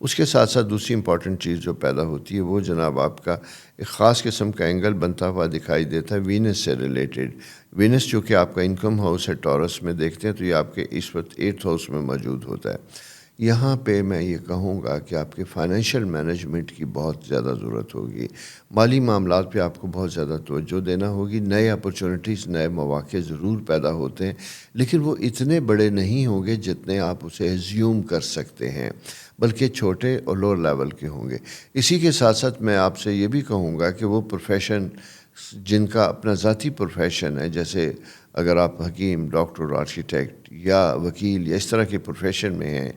اس کے ساتھ ساتھ دوسری امپورٹنٹ چیز جو پیدا ہوتی ہے وہ جناب آپ کا ایک خاص قسم کا اینگل بنتا ہوا دکھائی دیتا ہے وینس سے ریلیٹڈ. وینس جو کہ آپ کا انکم ہاؤس ہے ٹورس میں دیکھتے ہیں تو یہ آپ کے اس وقت 8th ہاؤس میں موجود ہوتا ہے. یہاں پہ میں یہ کہوں گا کہ آپ کے فائنینشیل مینجمنٹ کی بہت زیادہ ضرورت ہوگی. مالی معاملات پہ آپ کو بہت زیادہ توجہ دینا ہوگی. نئے اپرچونٹیز نئے مواقع ضرور پیدا ہوتے ہیں لیکن وہ اتنے بڑے نہیں ہوں گے جتنے آپ اسے ایزیوم کر سکتے ہیں بلکہ چھوٹے اور لو لیول کے ہوں گے. اسی کے ساتھ ساتھ میں آپ سے یہ بھی کہوں گا کہ وہ پروفیشن جن کا اپنا ذاتی پروفیشن ہے، جیسے اگر آپ حکیم، ڈاکٹر، آرکیٹیکٹ یا وکیل یا اس طرح کے پروفیشن میں ہیں،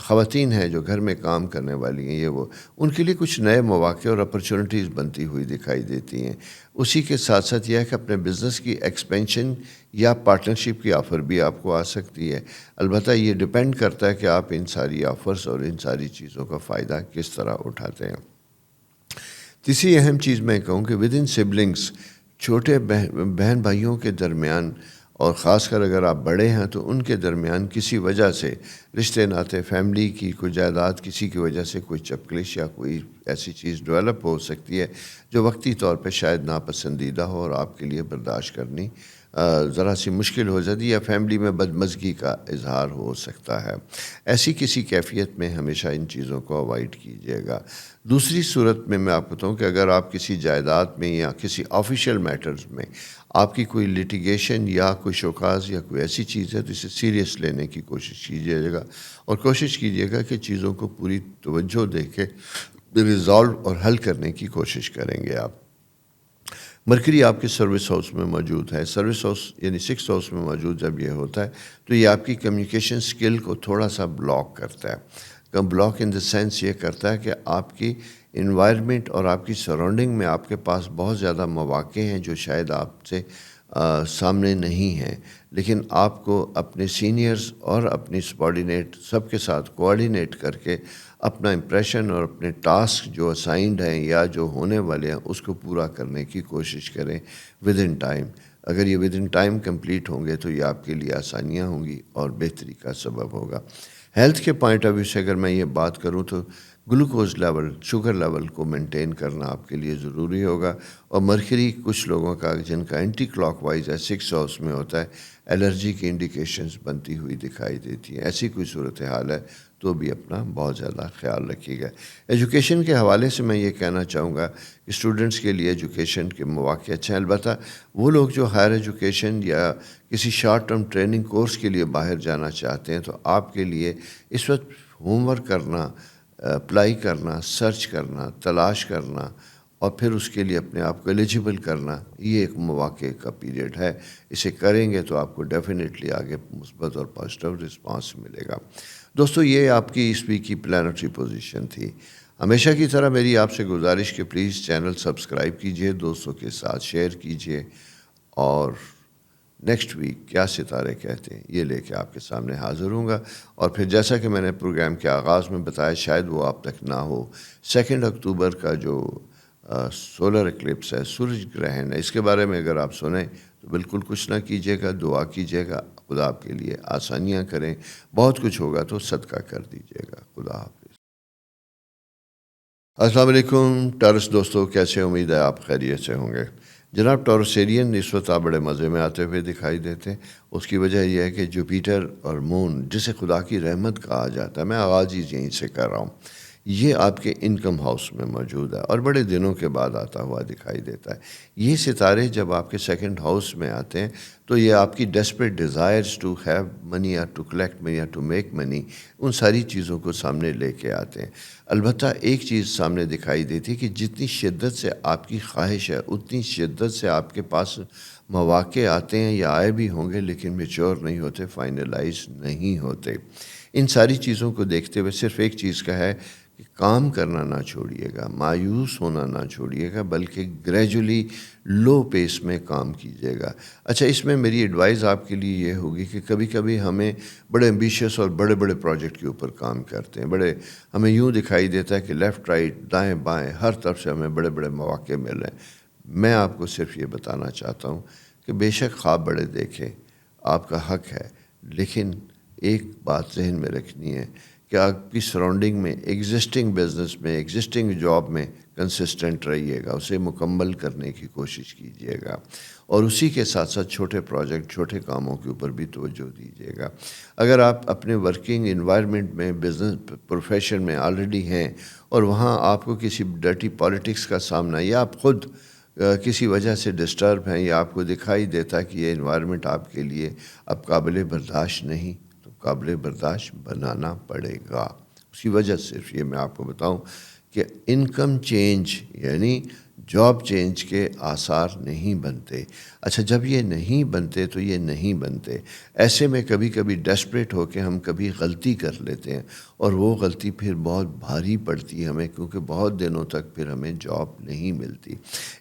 خواتین ہیں جو گھر میں کام کرنے والی ہیں، یہ وہ ان کے لیے کچھ نئے مواقع اور اپرچونٹیز بنتی ہوئی دکھائی دیتی ہیں. اسی کے ساتھ ساتھ یہ ہے کہ اپنے بزنس کی ایکسپینشن یا پارٹنرشپ کی آفر بھی آپ کو آ سکتی ہے. البتہ یہ ڈیپینڈ کرتا ہے کہ آپ ان ساری آفرز اور ان ساری چیزوں کا فائدہ کس طرح اٹھاتے ہیں. تیسری اہم چیز میں کہوں کہ ود ان سبلنگس، چھوٹے بہن بھائیوں کے درمیان، اور خاص کر اگر آپ بڑے ہیں تو ان کے درمیان کسی وجہ سے رشتے ناطے، فیملی کی کوئی جائیداد کسی کی وجہ سے کوئی چپکلش یا کوئی ایسی چیز ڈیولپ ہو سکتی ہے جو وقتی طور پہ شاید ناپسندیدہ ہو اور آپ کے لیے برداشت کرنی ذرا سی مشکل ہو جاتی، یا فیملی میں بدمزگی کا اظہار ہو سکتا ہے. ایسی کسی کیفیت میں ہمیشہ ان چیزوں کو اوائڈ کیجیے گا. دوسری صورت میں آپ بتاؤں کہ اگر آپ کسی جائیداد میں یا کسی آفیشیل میٹرز میں آپ کی کوئی لٹیگیشن یا کوئی شوکاز یا کوئی ایسی چیز ہے تو اسے سیریس لینے کی کوشش کیجیے گا اور کوشش کیجیے گا کہ چیزوں کو پوری توجہ دے کے ریزالو اور حل کرنے کی کوشش کریں گے آپ. مرکری آپ کے سروس ہاؤس میں موجود ہے. سروس ہاؤس یعنی 6th ہاؤس میں موجود جب یہ ہوتا ہے تو یہ آپ کی کمیونیکیشن سکل کو تھوڑا سا بلاک کرتا ہے. بلاک ان دا سینس یہ کرتا ہے کہ آپ کی انوائرمنٹ اور آپ کی سراؤنڈنگ میں آپ کے پاس بہت زیادہ مواقع ہیں جو شاید آپ سے سامنے نہیں ہیں، لیکن آپ کو اپنے سینئرز اور اپنی سبارڈینیٹ سب کے ساتھ کوآرڈینیٹ کر کے اپنا امپریشن اور اپنے ٹاسک جو اسائنڈ ہیں یا جو ہونے والے ہیں اس کو پورا کرنے کی کوشش کریں ود ان ٹائم. اگر یہ ود ان ٹائم کمپلیٹ ہوں گے تو یہ آپ کے لیے آسانیاں ہوں گی اور بہتری کا سبب ہوگا. ہیلتھ کے پوائنٹ آف ویو سے اگر میں یہ بات کروں تو گلوکوز لیول، شوگر لیول کو مینٹین کرنا آپ کے لیے ضروری ہوگا. اور مرکری کچھ لوگوں کا جن کا اینٹی کلاک وائز ہے 6th ہاؤس میں ہوتا ہے، الرجی کی انڈیکیشنز بنتی ہوئی دکھائی دیتی ہیں. ایسی کوئی صورتحال ہے تو بھی اپنا بہت زیادہ خیال رکھیے گا. ایجوکیشن کے حوالے سے میں یہ کہنا چاہوں گا کہ اسٹوڈنٹس کے لیے ایجوکیشن کے مواقع اچھے ہیں. البتہ وہ لوگ جو ہائر ایجوکیشن یا کسی شارٹ ٹرم ٹریننگ کورس کے لیے باہر جانا چاہتے ہیں تو آپ کے لیے اس وقت ہوم ورک کرنا، اپلائی کرنا، سرچ کرنا، تلاش کرنا اور پھر اس کے لیے اپنے آپ کو ایلیجیبل کرنا، یہ ایک مواقع کا پیریڈ ہے. اسے کریں گے تو آپ کو ڈیفینیٹلی آگے مثبت اور پازیٹیو رسپانس ملے گا. دوستو، یہ آپ کی اس ویک کی پلانٹری پوزیشن تھی. ہمیشہ کی طرح میری آپ سے گزارش کہ پلیز چینل سبسکرائب کیجئے، دوستوں کے ساتھ شیئر کیجئے، اور نیکسٹ ویک کیا ستارے کہتے ہیں یہ لے کے آپ کے سامنے حاضر ہوں گا. اور پھر جیسا کہ میں نے پروگرام کے آغاز میں بتایا، شاید وہ آپ تک نہ ہو، 2 اکتوبر کا جو سولر اکلپس ہے، سورج گرہن ہے، اس کے بارے میں اگر آپ سنیں تو بالکل کچھ نہ کیجیے گا، دعا کیجیے گا، خدا آپ کے لیے آسانیاں کریں. بہت کچھ ہوگا تو صدقہ کر دیجیے گا. خدا حافظ. السلام علیکم ٹورس دوستو، کیسے؟ امید ہے آپ خیریت سے ہوں گے. جناب ٹورسیرین اس وقت آپ بڑے مزے میں آتے ہوئے دکھائی دیتے ہیں. اس کی وجہ یہ ہے کہ جوپیٹر اور مون، جسے خدا کی رحمت کہا جاتا ہے، میں آغاز ہی یہیں سے کر رہا ہوں، یہ آپ کے انکم ہاؤس میں موجود ہے اور بڑے دنوں کے بعد آتا ہوا دکھائی دیتا ہے. یہ ستارے جب آپ کے 2nd ہاؤس میں آتے ہیں تو یہ آپ کی desperate desires to have money یا ٹو کلیکٹ منی یا ٹو میک منی، ان ساری چیزوں کو سامنے لے کے آتے ہیں. البتہ ایک چیز سامنے دکھائی دیتی ہے کہ جتنی شدت سے آپ کی خواہش ہے اتنی شدت سے آپ کے پاس مواقع آتے ہیں یا آئے بھی ہوں گے لیکن میچور نہیں ہوتے، فائنلائز نہیں ہوتے. ان ساری چیزوں کو دیکھتے ہوئے صرف ایک چیز کا ہے کہ کام کرنا نہ چھوڑیے گا، مایوس ہونا نہ چھوڑیے گا، بلکہ گریجولی لو پیس میں کام کیجیے گا. اچھا، اس میں میری ایڈوائز آپ کے لیے یہ ہوگی کہ کبھی کبھی ہمیں بڑے ایمبیشیس اور بڑے بڑے پروجیکٹ کے اوپر کام کرتے ہیں، ہمیں یوں دکھائی دیتا ہے کہ لیفٹ رائٹ دائیں بائیں ہر طرف سے ہمیں بڑے بڑے مواقع مل رہے ہیں. میں آپ کو صرف یہ بتانا چاہتا ہوں کہ بے شک خواب بڑے دیکھیں، آپ کا حق ہے، لیکن ایک بات ذہن میں رکھنی ہے کہ آپ کی سراؤنڈنگ میں ایگزسٹنگ بزنس میں ایگزسٹنگ جاب میں کنسسٹنٹ رہیے گا، اسے مکمل کرنے کی کوشش کیجیے گا، اور اسی کے ساتھ ساتھ چھوٹے پروجیکٹ چھوٹے کاموں کے اوپر بھی توجہ دیجیے گا۔ اگر آپ اپنے ورکنگ انوائرمنٹ میں بزنس پروفیشن میں آلریڈی ہیں اور وہاں آپ کو کسی ڈرٹی پالیٹکس کا سامنا، یا آپ خود کسی وجہ سے ڈسٹرب ہیں، یا آپ کو دکھائی دیتا کہ یہ انوائرمنٹ آپ کے لیے اب قابل برداشت نہیں، تو قابل برداشت بنانا پڑے گا۔ اسی وجہ سے صرف یہ میں آپ کو بتاؤں کہ انکم چینج یعنی جاب چینج کے آثار نہیں بنتے۔ اچھا، جب یہ نہیں بنتے تو یہ نہیں بنتے، ایسے میں کبھی کبھی ڈیسپریٹ ہو کے ہم کبھی غلطی کر لیتے ہیں، اور وہ غلطی پھر بہت بھاری پڑتی ہے ہمیں، کیونکہ بہت دنوں تک پھر ہمیں جاب نہیں ملتی۔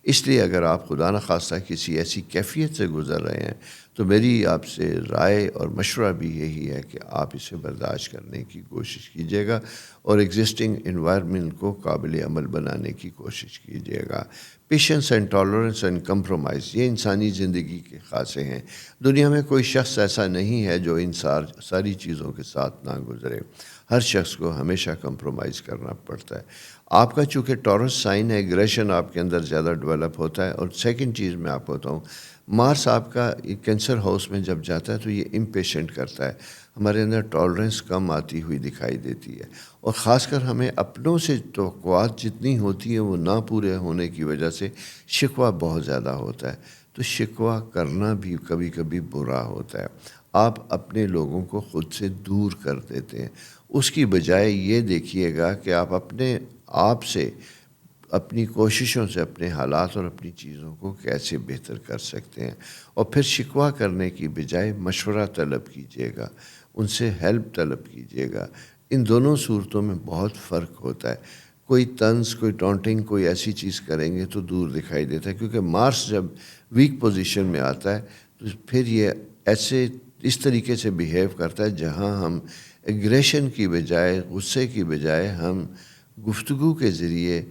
اس لیے اگر آپ خدا نخواستہ کسی ایسی کیفیت سے گزر رہے ہیں تو میری آپ سے رائے اور مشورہ بھی یہی ہے کہ آپ اسے برداشت کرنے کی کوشش کیجیے گا اور ایگزسٹنگ انوائرمنٹ کو قابل عمل بنانے کی کوشش کیجیے گا۔ Patience and tolerance and compromise, یہ انسانی زندگی کے خاصے ہیں۔ دنیا میں کوئی شخص ایسا نہیں ہے جو ان ساری چیزوں کے ساتھ نہ گزرے۔ ہر شخص کو ہمیشہ کمپرومائز کرنا پڑتا ہے۔ آپ کا چونکہ ٹورس سائن ہے، ایگریشن آپ کے اندر زیادہ ڈیولپ ہوتا ہے۔ اور سیکنڈ چیز میں آپ کو بتاؤں، مارس آپ کا کینسر ہاؤس میں جب جاتا ہے تو یہ امپیشنٹ کرتا ہے، ہمارے اندر ٹالرنس کم آتی ہوئی دکھائی دیتی ہے، اور خاص کر ہمیں اپنوں سے توقعات جتنی ہوتی ہیں وہ نہ پورے ہونے کی وجہ سے شکوہ بہت زیادہ ہوتا ہے۔ تو شکوہ کرنا بھی کبھی کبھی برا ہوتا ہے، آپ اپنے لوگوں کو خود سے دور کر دیتے ہیں۔ اس کی بجائے یہ دیکھیے گا کہ آپ اپنے آپ سے، اپنی کوششوں سے اپنے حالات اور اپنی چیزوں کو کیسے بہتر کر سکتے ہیں، اور پھر شکوہ کرنے کی بجائے مشورہ طلب کیجیے گا، ان سے ہیلپ طلب کیجیے گا۔ ان دونوں صورتوں میں بہت فرق ہوتا ہے۔ کوئی طنز، کوئی ٹونٹنگ، کوئی ایسی چیز کریں گے تو دور دکھائی دیتا ہے، کیونکہ مارس جب ویک پوزیشن میں آتا ہے تو پھر یہ ایسے اس طریقے سے بیہیو کرتا ہے جہاں ہم ایگریشن کی بجائے، غصے کی بجائے ہم گفتگو کے ذریعے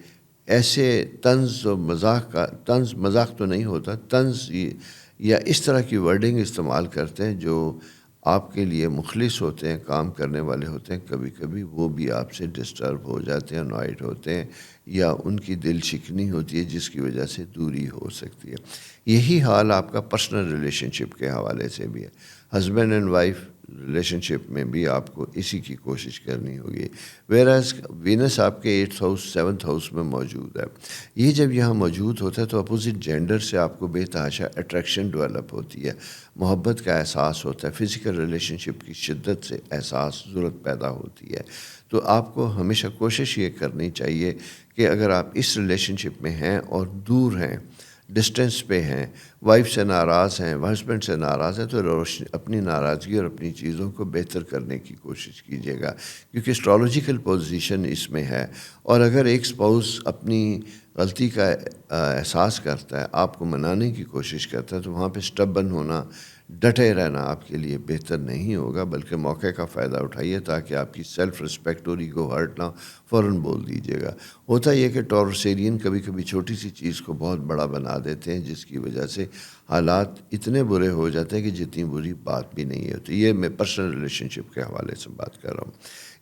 ایسے طنز و مذاق تو نہیں ہوتا، طنز یا اس طرح کی ورڈنگ استعمال کرتے ہیں جو آپ کے لیے مخلص ہوتے ہیں، کام کرنے والے ہوتے ہیں۔ کبھی کبھی وہ بھی آپ سے ڈسٹرب ہو جاتے ہیں، انوائڈ ہوتے ہیں، یا ان کی دل شکنی ہوتی ہے جس کی وجہ سے دوری ہو سکتی ہے۔ یہی حال آپ کا پرسنل ریلیشن شپ کے حوالے سے بھی ہے۔ ہسبینڈ اینڈ وائف ریلیشن شپ میں بھی آپ کو اسی کی کوشش کرنی ہوگی۔ ویئرز وینس آپ کے 8th ہاؤس 7th ہاؤس میں موجود ہے، یہ جب یہاں موجود ہوتا ہے تو اپوزٹ جینڈر سے آپ کو بے تحاشا اٹریکشن ڈیولپ ہوتی ہے، محبت کا احساس ہوتا ہے، فزیکل ریلیشن شپ کی شدت سے احساس ضرورت پیدا ہوتی ہے۔ تو آپ کو ہمیشہ کوشش یہ کرنی چاہیے کہ اگر آپ اس ریلیشن شپ میں ہیں اور دور ہیں، ڈسٹینس پہ ہیں، وائف سے ناراض ہیں، ہسبینڈ سے ناراض ہیں، تو اپنی ناراضگی اور اپنی چیزوں کو بہتر کرنے کی کوشش کیجیے گا، کیونکہ اسٹرالوجیکل پوزیشن اس میں ہے۔ اور اگر ایک اسپاؤس اپنی غلطی کا احساس کرتا ہے، آپ کو منانے کی کوشش کرتا ہے، تو وہاں پہ اسٹبن ہونا، ڈٹے رہنا آپ کے لیے بہتر نہیں ہوگا، بلکہ موقع کا فائدہ اٹھائیے تاکہ آپ کی سیلف رسپیکٹ اور ایگو ہرٹ نہ، فوراً بول دیجیے گا۔ ہوتا یہ کہ ٹورسیرین کبھی کبھی چھوٹی سی چیز کو بہت بڑا بنا دیتے ہیں، جس کی وجہ سے حالات اتنے برے ہو جاتے ہیں کہ جتنی بری بات بھی نہیں ہوتی۔ یہ میں پرسنل ریلیشن شپ کے حوالے سے بات کر رہا ہوں۔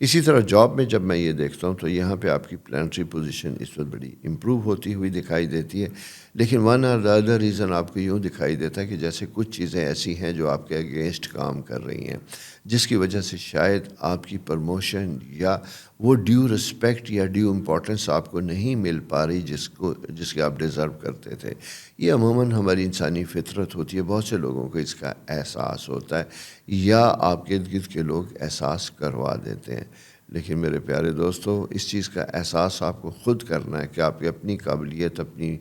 اسی طرح جاب میں جب میں یہ دیکھتا ہوں تو یہاں پہ آپ کی پلانٹری پوزیشن اس وقت بڑی امپروو ہوتی ہوئی دکھائی دیتی ہے، لیکن ون اور دا ادر ریزن آپ کو یوں دکھائی دیتا ہے کہ جیسے کچھ چیزیں ایسی ہیں جو آپ کے اگینسٹ کام کر رہی ہیں، جس کی وجہ سے شاید آپ کی پرموشن یا وہ ڈیو رسپیکٹ یا ڈیو امپورٹنس آپ کو نہیں مل پا رہی جس کے آپ ڈیزرو کرتے تھے۔ یہ عموماً ہماری انسانی فطرت ہوتی ہے، بہت سے لوگوں کو اس کا احساس ہوتا ہے، یا آپ کے ارد گرد کے لوگ احساس کروا دیتے ہیں۔ لیکن میرے پیارے دوستو، اس چیز کا احساس آپ کو خود کرنا ہے کہ آپ کی اپنی قابلیت، اپنی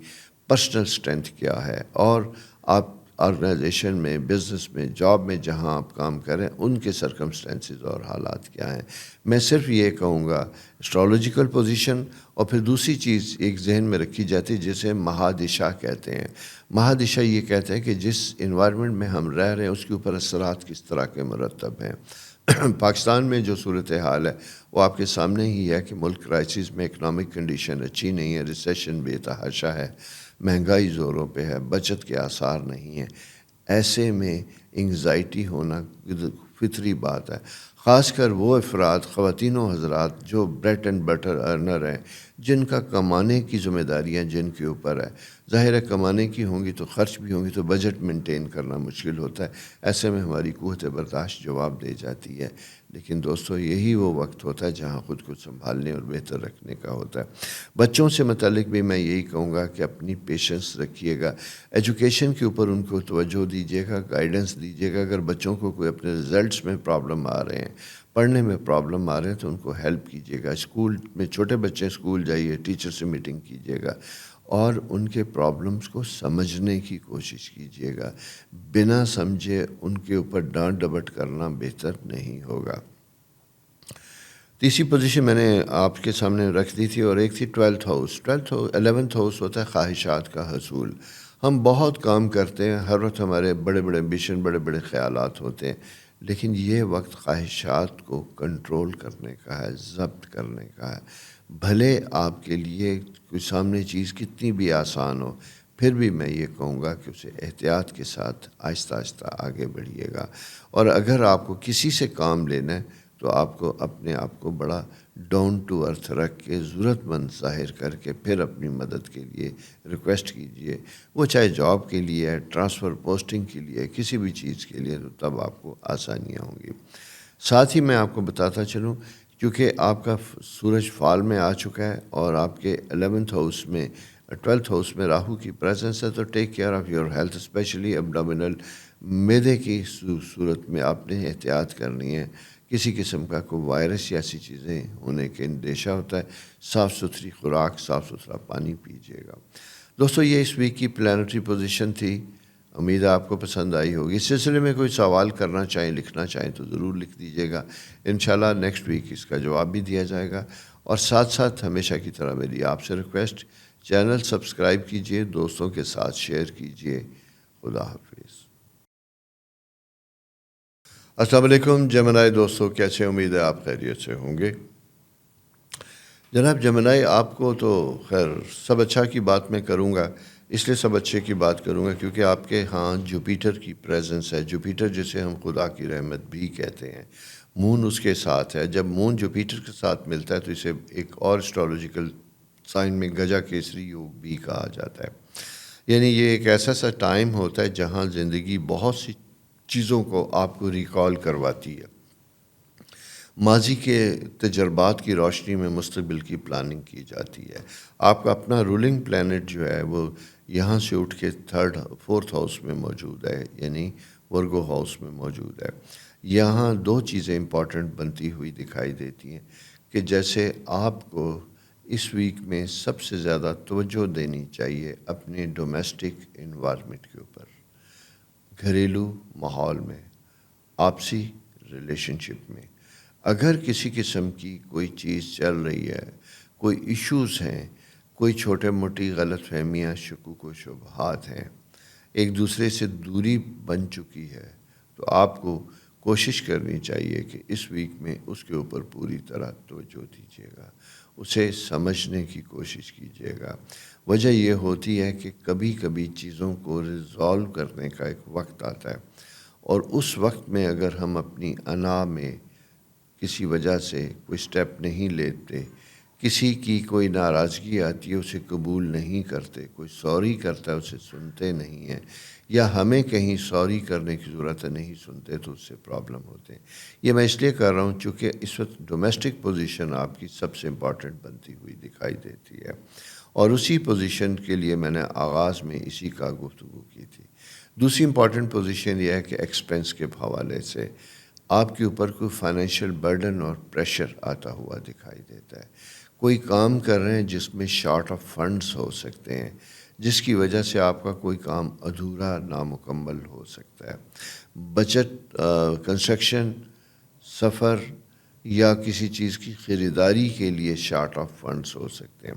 پرسنل اسٹرینتھ کیا ہے، اور آپ آرگنائزیشن میں، بزنس میں، جاب میں جہاں آپ کام کریں ان کے سرکمسٹینسز اور حالات کیا ہیں۔ میں صرف یہ کہوں گا، اسٹرالوجیکل پوزیشن، اور پھر دوسری چیز ایک ذہن میں رکھی جاتی ہے جسے مہادشا کہتے ہیں۔ مہادشا یہ کہتے ہیں کہ جس انوائرمنٹ میں ہم رہ رہے ہیں اس کے اوپر اثرات کس طرح کے مرتب ہیں۔ پاکستان میں جو صورتحال ہے وہ آپ کے سامنے ہی ہے کہ ملک کرائسس میں، اکنامک کنڈیشن اچھی نہیں ہے، ریسیشن بے تحاشا ہے، مہنگائی زوروں پہ ہے، بچت کے آثار نہیں ہیں۔ ایسے میں انگزائٹی ہونا، فطری بات ہے. خاص کر وہ افراد، خواتین و حضرات جو بریڈ اینڈ بٹر ارنر ہیں، جن کا کمانے کی ذمہ داریاں جن کے اوپر ہے. ظاہر ہے کمانے کی ہوں گی تو خرچ بھی ہوں گی، تو بجٹ مینٹین کرنا مشکل ہوتا ہے. ایسے میں ہماری قوت برداشت جواب دے جاتی ہے. لیکن دوستو یہی وہ وقت ہوتا ہے جہاں خود کو سنبھالنے اور بہتر رکھنے کا ہوتا ہے. بچوں سے متعلق بھی میں یہی کہوں گا کہ اپنی پیشنس رکھیے گا. ایجوکیشن کے اوپر ان کو توجہ دیجیے گا، گائیڈنس دیجیے گا. اگر بچوں کو کوئی اپنے رزلٹس میں پرابلم آ رہے ہیں، پڑھنے میں پرابلم آ رہے ہیں، تو ان کو ہیلپ کیجیے گا. اسکول میں چھوٹے بچے اسکول جائیے، ٹیچر سے میٹنگ کیجیے گا اور ان کے پرابلمس کو سمجھنے کی کوشش کیجیے گا. بنا سمجھے ان کے اوپر ڈانٹ ڈپٹ کرنا بہتر نہیں ہوگا. تیسری پوزیشن میں نے آپ کے سامنے رکھ دی تھی، اور ایک تھی 12th ہاؤس. 11th ہاؤس ہوتا ہے خواہشات کا حصول. ہم بہت کام کرتے ہیں، ہر وقت ہمارے بڑے بڑے امبیشن، بڑے بڑے خیالات ہوتے ہیں، لیکن یہ وقت خواہشات کو کنٹرول کرنے کا ہے، ضبط کرنے کا ہے. بھلے آپ کے لیے کوئی سامنے چیز کتنی بھی آسان ہو، پھر بھی میں یہ کہوں گا کہ اسے احتیاط کے ساتھ آہستہ آہستہ آگے بڑھیے گا. اور اگر آپ کو کسی سے کام لینا ہے تو آپ کو اپنے آپ کو بڑا ڈاؤن ٹو ارتھ رکھ کے، ضرورت مند ظاہر کر کے، پھر اپنی مدد کے لیے ریکویسٹ کیجئے. وہ چاہے جاب کے لیے ہے، ٹرانسفر پوسٹنگ کے لیے، کسی بھی چیز کے لیے، تو تب آپ کو آسانیاں ہوں گی. ساتھ ہی میں آپ کو بتاتا چلوں، کیونکہ آپ کا سورج فال میں آ چکا ہے اور آپ کے 11th ہاؤس میں 12th ہاؤس میں راہو کی پریزنس ہے، تو take care of your health, especially abdominal, معدے کی صورت میں آپ نے احتیاط کرنی ہے. کسی قسم کا کوئی وائرس یا ایسی چیزیں ہونے کے اندیشہ ہوتا ہے. صاف ستھری خوراک، صاف ستھرا پانی پیجیے گا. دوستو یہ اس ویک کی پلانٹری پوزیشن تھی. امید ہے آپ کو پسند آئی ہوگی. اس سلسلے میں کوئی سوال کرنا چاہیں، لکھنا چاہیں تو ضرور لکھ دیجیے گا. انشاءاللہ نیکسٹ ویک اس کا جواب بھی دیا جائے گا. اور ساتھ ساتھ ہمیشہ کی طرح میری آپ سے ریکویسٹ، چینل سبسکرائب کیجئے، دوستوں کے ساتھ شیئر کیجئے. خدا حافظ. السلام علیکم جمنائی دوستو، کیسے؟ امید ہے آپ خیریت سے ہوں گے. جناب جمنائی، آپ کو تو خیر سب اچھا کی بات میں کروں گا، اس لیے سب اچھے کی بات کروں گا کیونکہ آپ کے ہاں جوپیٹر کی پریزنس ہے. جوپیٹر جسے ہم خدا کی رحمت بھی کہتے ہیں، مون اس کے ساتھ ہے. جب مون جوپیٹر کے ساتھ ملتا ہے تو اسے ایک اور اسٹرالوجیکل سائن میں گجا کیسری یوگ بھی کہا جاتا ہے. یعنی یہ ایک ایسا سا ٹائم ہوتا ہے جہاں زندگی بہت سی چیزوں کو آپ کو ریکال کرواتی ہے. ماضی کے تجربات کی روشنی میں مستقبل کی پلاننگ کی جاتی ہے. آپ کا اپنا رولنگ پلانٹ جو ہے وہ یہاں سے اٹھ کے 4th ہاؤس میں موجود ہے، یعنی ورگو ہاؤس میں موجود ہے. یہاں دو چیزیں امپورٹنٹ بنتی ہوئی دکھائی دیتی ہیں کہ جیسے آپ کو اس ویک میں سب سے زیادہ توجہ دینی چاہیے اپنے ڈومیسٹک انوائرمنٹ کے اوپر، گھریلو ماحول میں، آپسی ریلیشن شپ میں. اگر کسی قسم کی کوئی چیز چل رہی ہے، کوئی ایشوز ہیں، کوئی چھوٹے موٹی غلط فہمیاں، شکوک و شبہات ہیں، ایک دوسرے سے دوری بن چکی ہے، تو آپ کو کوشش کرنی چاہیے کہ اس ویک میں اس کے اوپر پوری طرح توجہ دیجیے گا، اسے سمجھنے کی کوشش کیجیے گا. وجہ یہ ہوتی ہے کہ کبھی کبھی چیزوں کو ریزالو کرنے کا ایک وقت آتا ہے، اور اس وقت میں اگر ہم اپنی انا میں کسی وجہ سے کوئی سٹیپ نہیں لیتے، کسی کی کوئی ناراضگی آتی ہے اسے قبول نہیں کرتے، کوئی سوری کرتا ہے اسے سنتے نہیں ہیں، یا ہمیں کہیں سوری کرنے کی ضرورت ہے نہیں سنتے، تو اس سے پرابلم ہوتے ہیں. یہ میں اس لیے کر رہا ہوں چونکہ اس وقت ڈومیسٹک پوزیشن آپ کی سب سے امپورٹنٹ بنتی ہوئی دکھائی دیتی ہے، اور اسی پوزیشن کے لیے میں نے آغاز میں اسی کا گفتگو کی تھی. دوسری امپورٹنٹ پوزیشن یہ ہے کہ ایکسپینس کے حوالے سے آپ کے اوپر کوئی فائنینشیل برڈن اور پریشر آتا ہوا دکھائی دیتا ہے. کوئی کام کر رہے ہیں جس میں شارٹ آف فنڈز ہو سکتے ہیں، جس کی وجہ سے آپ کا کوئی کام ادھورا نامکمل ہو سکتا ہے. بچت، کنسٹرکشن، سفر یا کسی چیز کی خریداری کے لیے شارٹ آف فنڈز ہو سکتے ہیں.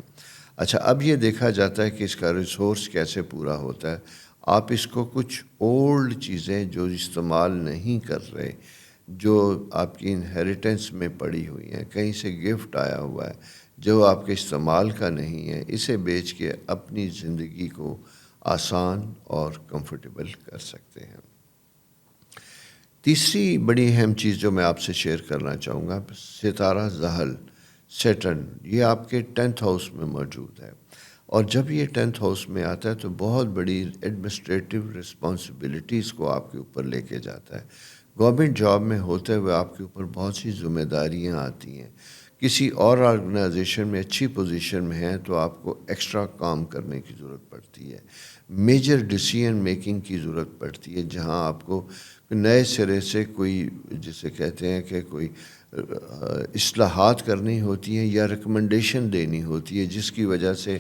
اچھا، اب یہ دیکھا جاتا ہے کہ اس کا ریسورس کیسے پورا ہوتا ہے. آپ اس کو کچھ اولڈ چیزیں جو استعمال نہیں کر رہے، جو آپ کی انہیریٹنس میں پڑی ہوئی ہیں، کہیں سے گفٹ آیا ہوا ہے جو آپ کے استعمال کا نہیں ہے، اسے بیچ کے اپنی زندگی کو آسان اور کمفرٹیبل کر سکتے ہیں. تیسری بڑی اہم چیز جو میں آپ سے شیئر کرنا چاہوں گا، ستارہ زحل سیٹرن، یہ آپ کے 10th ہاؤس میں موجود ہے، اور جب یہ 10th ہاؤس میں آتا ہے تو بہت بڑی ایڈمنسٹریٹو رسپانسبلٹیز کو آپ کے اوپر لے کے جاتا ہے۔ گورنمنٹ جاب میں ہوتے ہوئے آپ کے اوپر بہت سی ذمہ داریاں آتی ہیں۔ کسی اور آرگنائزیشن میں اچھی پوزیشن میں ہیں تو آپ کو ایکسٹرا کام کرنے کی ضرورت پڑتی ہے، میجر ڈیسیژن میکنگ کی ضرورت پڑتی ہے، جہاں آپ کو نئے سرے سے کوئی، جسے کہتے ہیں کہ کوئی اصلاحات کرنی ہوتی ہیں یا ریکمنڈیشن دینی ہوتی ہے، جس کی وجہ سے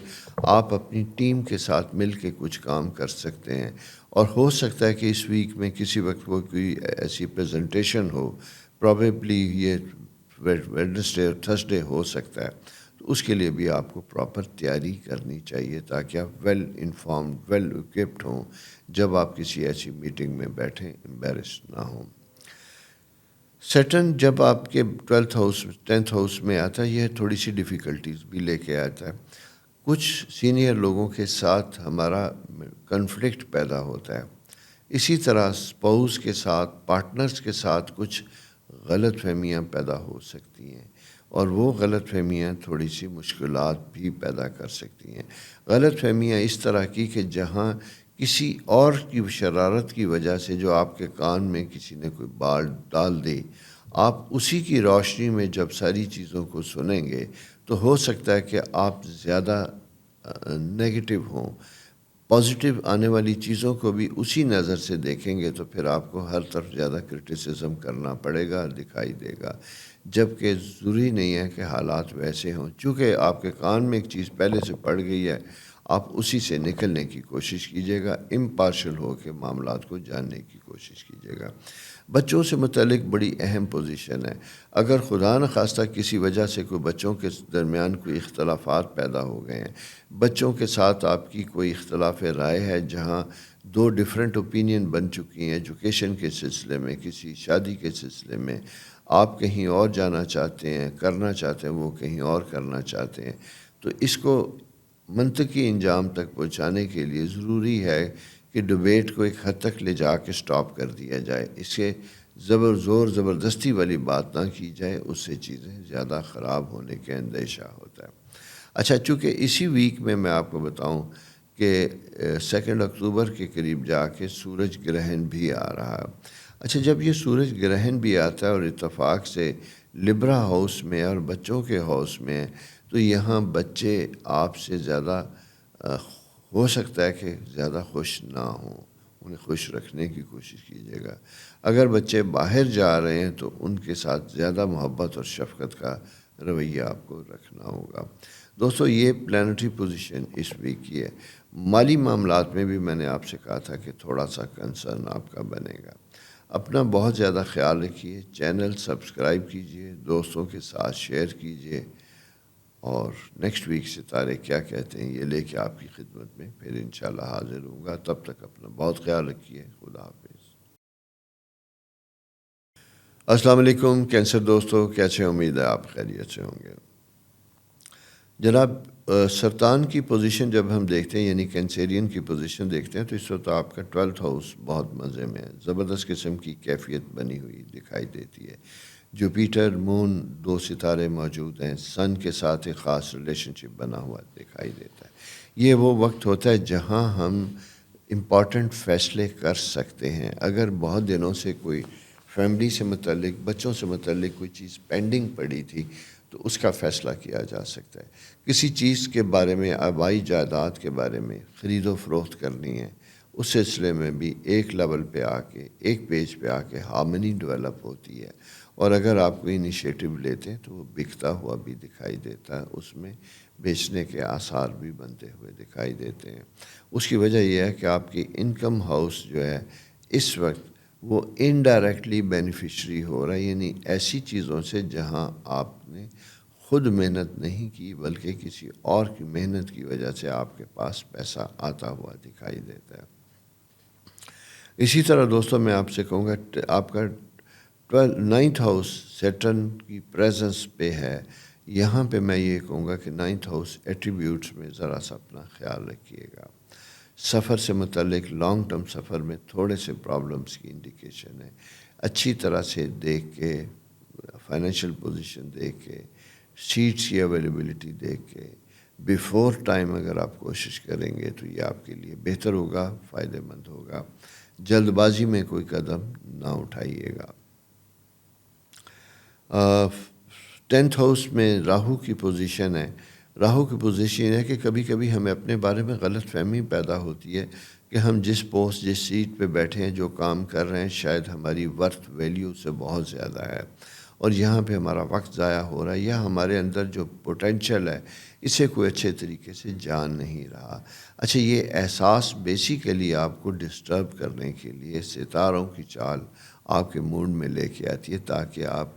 آپ اپنی ٹیم کے ساتھ مل کے کچھ کام کر سکتے ہیں۔ اور ہو سکتا ہے کہ اس ویک میں کسی وقت کوئی ایسی پریزنٹیشن ہو، پروبیبلی یہ ویڈنسڈے اور تھرسڈے ہو سکتا ہے، تو اس کے لیے بھی آپ کو پراپر تیاری کرنی چاہیے تاکہ آپ ویل انفارمڈ، ویل اکوپڈ ہوں جب آپ کسی ایسی میٹنگ میں بیٹھیں، امبیرس نہ ہوں۔ سیٹرن جب آپ کے 10th ہاؤس میں آتا ہے، یہ تھوڑی سی ڈیفیکلٹیز بھی لے کے آتا ہے۔ کچھ سینئر لوگوں کے ساتھ ہمارا کنفلکٹ پیدا ہوتا ہے، اسی طرح اسپاؤس کے ساتھ، پارٹنرز کے ساتھ کچھ غلط فہمیاں پیدا ہو سکتی ہیں، اور وہ غلط فہمیاں تھوڑی سی مشکلات بھی پیدا کر سکتی ہیں۔ غلط فہمیاں اس طرح کی کہ جہاں کسی اور کی شرارت کی وجہ سے جو آپ کے کان میں کسی نے کوئی بات ڈال دی، آپ اسی کی روشنی میں جب ساری چیزوں کو سنیں گے تو ہو سکتا ہے کہ آپ زیادہ نیگیٹو ہوں، پازیٹیو آنے والی چیزوں کو بھی اسی نظر سے دیکھیں گے تو پھر آپ کو ہر طرف زیادہ کرٹیسزم کرنا پڑے گا، دکھائی دے گا، جبکہ ضروری نہیں ہے کہ حالات ویسے ہوں۔ چونکہ آپ کے کان میں ایک چیز پہلے سے پڑ گئی ہے، آپ اسی سے نکلنے کی کوشش کیجیے گا، امپارشل ہو کے معاملات کو جاننے کی کوشش کیجیے گا۔ بچوں سے متعلق بڑی اہم پوزیشن ہے۔ اگر خدا نخواستہ کسی وجہ سے کوئی بچوں کے درمیان کوئی اختلافات پیدا ہو گئے ہیں، بچوں کے ساتھ آپ کی کوئی اختلاف رائے ہے، جہاں دو ڈیفرنٹ اوپینین بن چکی ہیں ایجوکیشن کے سلسلے میں، کسی شادی کے سلسلے میں، آپ کہیں اور جانا چاہتے ہیں، کرنا چاہتے ہیں، وہ کہیں اور کرنا چاہتے ہیں، تو اس کو منطقی انجام تک پہنچانے کے لیے ضروری ہے کہ ڈبیٹ کو ایک حد تک لے جا کے سٹاپ کر دیا جائے، اس کے زبردستی والی بات نہ کی جائے، اس سے چیزیں زیادہ خراب ہونے کے اندیشہ ہوتا ہے۔ اچھا، چونکہ اسی ویک میں آپ کو بتاؤں کہ 2 اکتوبر کے قریب جا کے سورج گرہن بھی آ رہا ہے۔ اچھا، جب یہ سورج گرہن بھی آتا ہے اور اتفاق سے لبرا ہاؤس میں اور بچوں کے ہاؤس میں، تو یہاں بچے آپ سے زیادہ ہو سکتا ہے کہ زیادہ خوش نہ ہوں، انہیں خوش رکھنے کی کوشش کیجیے گا۔ اگر بچے باہر جا رہے ہیں تو ان کے ساتھ زیادہ محبت اور شفقت کا رویہ آپ کو رکھنا ہوگا۔ دوستو، یہ پلانٹری پوزیشن اس ویک کی ہے۔ مالی معاملات میں بھی میں نے آپ سے کہا تھا کہ تھوڑا سا کنسرن آپ کا بنے گا۔ اپنا بہت زیادہ خیال رکھیے، چینل سبسکرائب کیجیے، دوستوں کے ساتھ شیئر کیجیے، اور نیکسٹ ویک ستارے کیا کہتے ہیں یہ لے کے آپ کی خدمت میں پھر انشاءاللہ حاضر ہوں گا۔ تب تک اپنا بہت خیال رکھیے۔ خدا حافظ۔ السلام علیکم کینسر دوستو، کیسے؟ امید ہے آپ خیریت سے ہوں گے۔ جناب، سرطان کی پوزیشن جب ہم دیکھتے ہیں، یعنی کینسیرین کی پوزیشن دیکھتے ہیں، تو اس وقت آپ کا 12th ہاؤس بہت مزے میں ہے، زبردست قسم کی کیفیت بنی ہوئی دکھائی دیتی ہے۔ جوپیٹر، مون، 2 ستارے موجود ہیں، سن کے ساتھ ایک خاص ریلیشن شپ بنا ہوا دکھائی دیتا ہے۔ یہ وہ وقت ہوتا ہے جہاں ہم امپورٹنٹ فیصلے کر سکتے ہیں۔ اگر بہت دنوں سے کوئی فیملی سے متعلق، بچوں سے متعلق کوئی چیز پینڈنگ پڑی تھی تو اس کا فیصلہ کیا جا سکتا ہے۔ کسی چیز کے بارے میں، آبائی جائیداد کے بارے میں خرید و فروخت کرنی ہے، اس سلسلے میں بھی ایک لیول پہ آ کے، ایک پیج پہ آ کے ہارمنی ڈیولپ ہوتی ہے، اور اگر آپ کوئی انیشیٹو لیتے ہیں تو وہ بکتا ہوا بھی دکھائی دیتا ہے، اس میں بیچنے کے آثار بھی بنتے ہوئے دکھائی دیتے ہیں۔ اس کی وجہ یہ ہے کہ آپ کی انکم ہاؤس جو ہے اس وقت وہ انڈائریکٹلی بینیفیشری ہو رہا ہے، یعنی ایسی چیزوں سے جہاں آپ نے خود محنت نہیں کی بلکہ کسی اور کی محنت کی وجہ سے آپ کے پاس پیسہ آتا ہوا دکھائی دیتا ہے۔ اسی طرح دوستوں، میں آپ سے کہوں گا آپ کا 9th ہاؤس سیٹرن کی پریزنس پہ ہے، یہاں پہ میں یہ کہوں گا کہ 9th ہاؤس ایٹریبیوٹس میں ذرا سا اپنا خیال رکھیے گا۔ سفر سے متعلق لانگ ٹرم سفر میں تھوڑے سے پرابلمس کی انڈیکیشن ہے۔ اچھی طرح سے دیکھ کے، فائنینشیل پوزیشن دیکھ کے، سیٹس کی اویلیبلٹی دیکھ کے بیفور ٹائم اگر آپ کوشش کریں گے تو یہ آپ کے لیے بہتر ہوگا، فائدہ مند ہوگا۔ جلد بازی میں کوئی قدم نہ اٹھائیے گا۔ 10th ہاؤس میں راہو کی پوزیشن ہے۔ راہو کی پوزیشن ہے کہ کبھی کبھی ہمیں اپنے بارے میں غلط فہمی پیدا ہوتی ہے کہ ہم جس پوسٹ، جس سیٹ پہ بیٹھے ہیں، جو کام کر رہے ہیں، شاید ہماری ورتھ ویلیو سے بہت زیادہ ہے اور یہاں پہ ہمارا وقت ضائع ہو رہا ہے، یا ہمارے اندر جو پوٹینشیل ہے اسے کوئی اچھے طریقے سے جان نہیں رہا۔ اچھا، یہ احساس بیسیکلی آپ کو ڈسٹرب کرنے کے لیے ستاروں کی چال آپ کے موڈ میں لے کے آتی ہے تاکہ آپ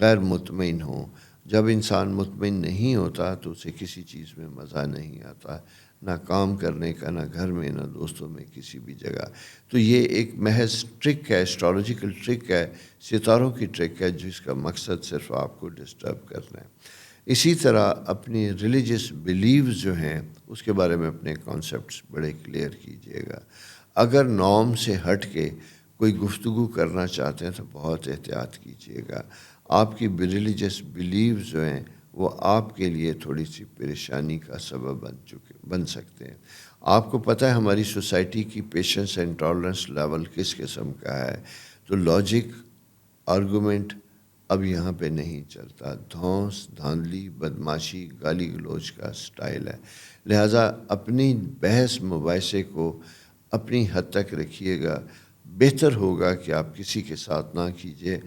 غیر مطمئن ہوں۔ جب انسان مطمئن نہیں ہوتا تو اسے کسی چیز میں مزہ نہیں آتا، نہ کام کرنے کا، نہ گھر میں، نہ دوستوں میں، کسی بھی جگہ۔ تو یہ ایک محض ٹرک ہے، اسٹرالوجیکل ٹرک ہے، ستاروں کی ٹرک ہے، جس کا مقصد صرف آپ کو ڈسٹرب کرنا ہے۔ اسی طرح اپنی ریلیجس بیلیوز جو ہیں اس کے بارے میں اپنے کانسیپٹس بڑے کلیئر کیجیے گا۔ اگر نارم سے ہٹ کے کوئی گفتگو کرنا چاہتے ہیں تو بہت احتیاط کیجیے گا۔ آپ کی ریلیجس بیلیوز جو ہیں وہ آپ کے لیے تھوڑی سی پریشانی کا سبب بن سکتے ہیں۔ آپ کو پتہ ہے ہماری سوسائٹی کی پیشنس اینڈ ٹالرنس لیول کس قسم کا ہے، تو لاجک، آرگومنٹ اب یہاں پہ نہیں چلتا، دھونس، دھاندلی، بدماشی، گالی گلوچ کا سٹائل ہے۔ لہٰذا اپنی بحث مباحثے کو اپنی حد تک رکھیے گا۔ بہتر ہوگا کہ آپ کسی کے ساتھ نہ کیجیے۔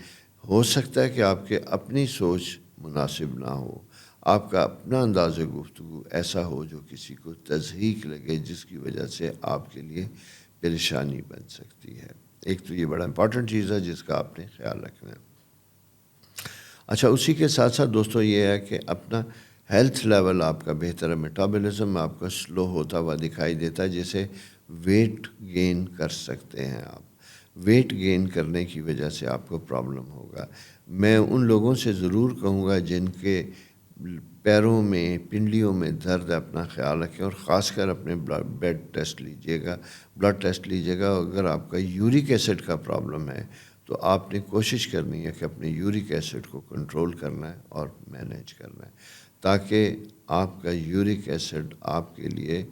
ہو سکتا ہے کہ آپ کے اپنی سوچ مناسب نہ ہو، آپ کا اپنا انداز گفتگو ایسا ہو جو کسی کو تضحیک لگے، جس کی وجہ سے آپ کے لیے پریشانی بن سکتی ہے۔ ایک تو یہ بڑا امپورٹنٹ چیز ہے جس کا آپ نے خیال رکھنا ہے۔ اچھا، اسی کے ساتھ ساتھ دوستو یہ ہے کہ اپنا ہیلتھ لیول آپ کا بہتر ہے، میٹابولزم آپ کا سلو ہوتا ہوا دکھائی دیتا ہے، جیسے ویٹ گین کر سکتے ہیں آپ۔ ویٹ گین کرنے کی وجہ سے آپ کو پرابلم ہوگا۔ میں ان لوگوں سے ضرور کہوں گا جن کے پیروں میں، پنڈلیوں میں درد ہے، اپنا خیال رکھیں اور خاص کر اپنے بلڈ ٹیسٹ لیجیے گا۔ اگر آپ کا یورک ایسڈ کا پرابلم ہے تو آپ نے کوشش کرنی ہے کہ اپنے یورک ایسڈ کو کنٹرول کرنا ہے اور مینیج کرنا ہے تاکہ آپ کا یورک ایسڈ آپ کے لیے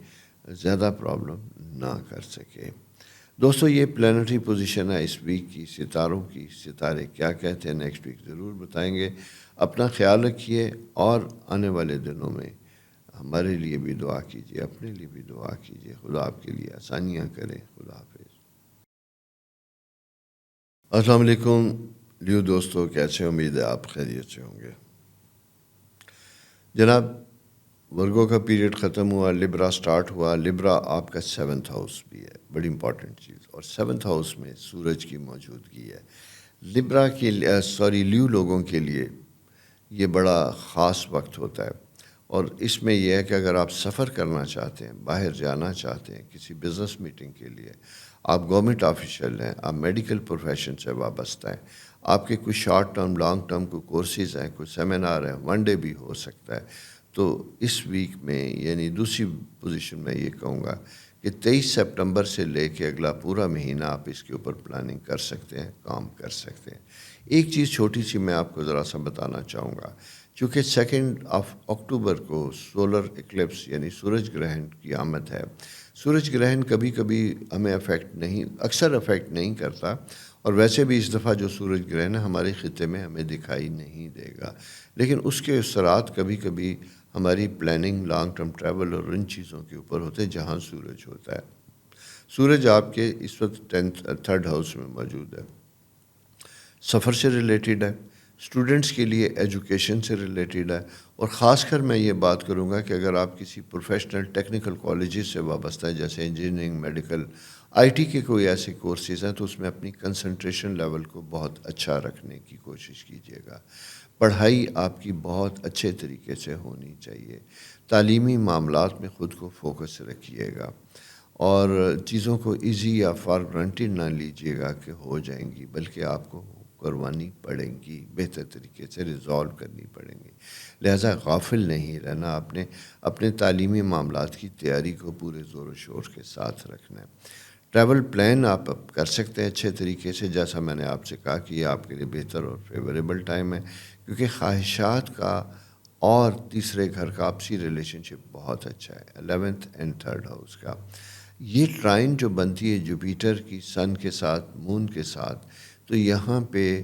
زیادہ پرابلم نہ کر سکے۔ دوستو، یہ پلانٹری پوزیشن ہے اس ویک کی، ستاروں کی۔ ستارے کیا کہتے ہیں نیکسٹ ویک ضرور بتائیں گے۔ اپنا خیال رکھیے اور آنے والے دنوں میں ہمارے لیے بھی دعا کیجیے، اپنے لیے بھی دعا کیجیے۔ خدا آپ کے لیے آسانیاں کرے۔ خدا حافظ۔ السلام علیکم لیو دوستو، کیسے؟ امید ہے آپ خیریت سے ہوں گے۔ جناب، ورگو کا پیریڈ ختم ہوا، لبرا سٹارٹ ہوا۔ لبرا آپ کا 7th ہاؤس بھی ہے، بڑی امپورٹنٹ چیز، اور 7th ہاؤس میں سورج کی موجودگی ہے۔ لبرا کے لیو لوگوں کے لیے یہ بڑا خاص وقت ہوتا ہے، اور اس میں یہ ہے کہ اگر آپ سفر کرنا چاہتے ہیں، باہر جانا چاہتے ہیں کسی بزنس میٹنگ کے لیے، آپ گورنمنٹ آفیشیل ہیں، آپ میڈیکل پروفیشن سے وابستہ ہیں، آپ کے کچھ شارٹ ٹرم، لانگ ٹرم کوئی کورسز ہیں، کوئی سیمینار ہیں، 1 ڈے بھی ہو سکتا ہے، تو اس ویک میں، یعنی دوسری پوزیشن میں یہ کہوں گا کہ 23 سپٹمبر سے لے کے اگلا پورا مہینہ آپ اس کے اوپر پلاننگ کر سکتے ہیں، کام کر سکتے ہیں۔ ایک چیز چھوٹی سی میں آپ کو ذرا سا بتانا چاہوں گا، چونکہ 2 اکتوبر کو سولر ایکلپس یعنی سورج گرہن کی آمد ہے۔ سورج گرہن کبھی کبھی ہمیں اکثر افیکٹ نہیں کرتا، اور ویسے بھی اس دفعہ جو سورج گرہن ہے ہمارے خطے میں ہمیں دکھائی نہیں دے گا، لیکن اس کے اثرات کبھی کبھی ہماری پلاننگ، لانگ ٹرم ٹریول اور ان چیزوں کے اوپر ہوتے ہیں جہاں سورج ہوتا ہے۔ سورج آپ کے اس وقت 3rd ہاؤس میں موجود ہے، سفر سے ریلیٹڈ ہے، اسٹوڈنٹس کے لیے ایجوکیشن سے ریلیٹڈ ہے، اور خاص کر میں یہ بات کروں گا کہ اگر آپ کسی پروفیشنل ٹیکنیکل کالجز سے وابستہ ہیں، جیسے انجینئرنگ، میڈیکل، آئی ٹی کے کوئی ایسے کورسز ہیں، تو اس میں اپنی کنسنٹریشن لیول کو بہت اچھا رکھنے کی کوشش کیجیے گا۔ پڑھائی آپ کی بہت اچھے طریقے سے ہونی چاہیے، تعلیمی معاملات میں خود کو فوکس رکھیے گا، اور چیزوں کو ایزی یا فار گرانٹیڈ نہ لیجیے گا کہ ہو جائیں گی، بلکہ آپ کو کروانی پڑیں گی، بہتر طریقے سے ریزالو کرنی پڑیں گی۔ لہٰذا غافل نہیں رہنا، اپنے تعلیمی معاملات کی تیاری کو پورے زور و شور کے ساتھ رکھنا ہے۔ ٹریول پلان آپ اب کر سکتے ہیں اچھے طریقے سے، جیسا میں نے آپ سے کہا کہ یہ آپ کے لیے بہتر اور فیوریبل ٹائم ہے، کیونکہ خواہشات کا اور تیسرے گھر کا آپسی ریلیشن شپ بہت اچھا ہے، 11th اینڈ 3rd ہاؤس کا۔ یہ ٹرائن جو بنتی ہے جوپیٹر کی سن کے ساتھ، مون کے ساتھ، تو یہاں پہ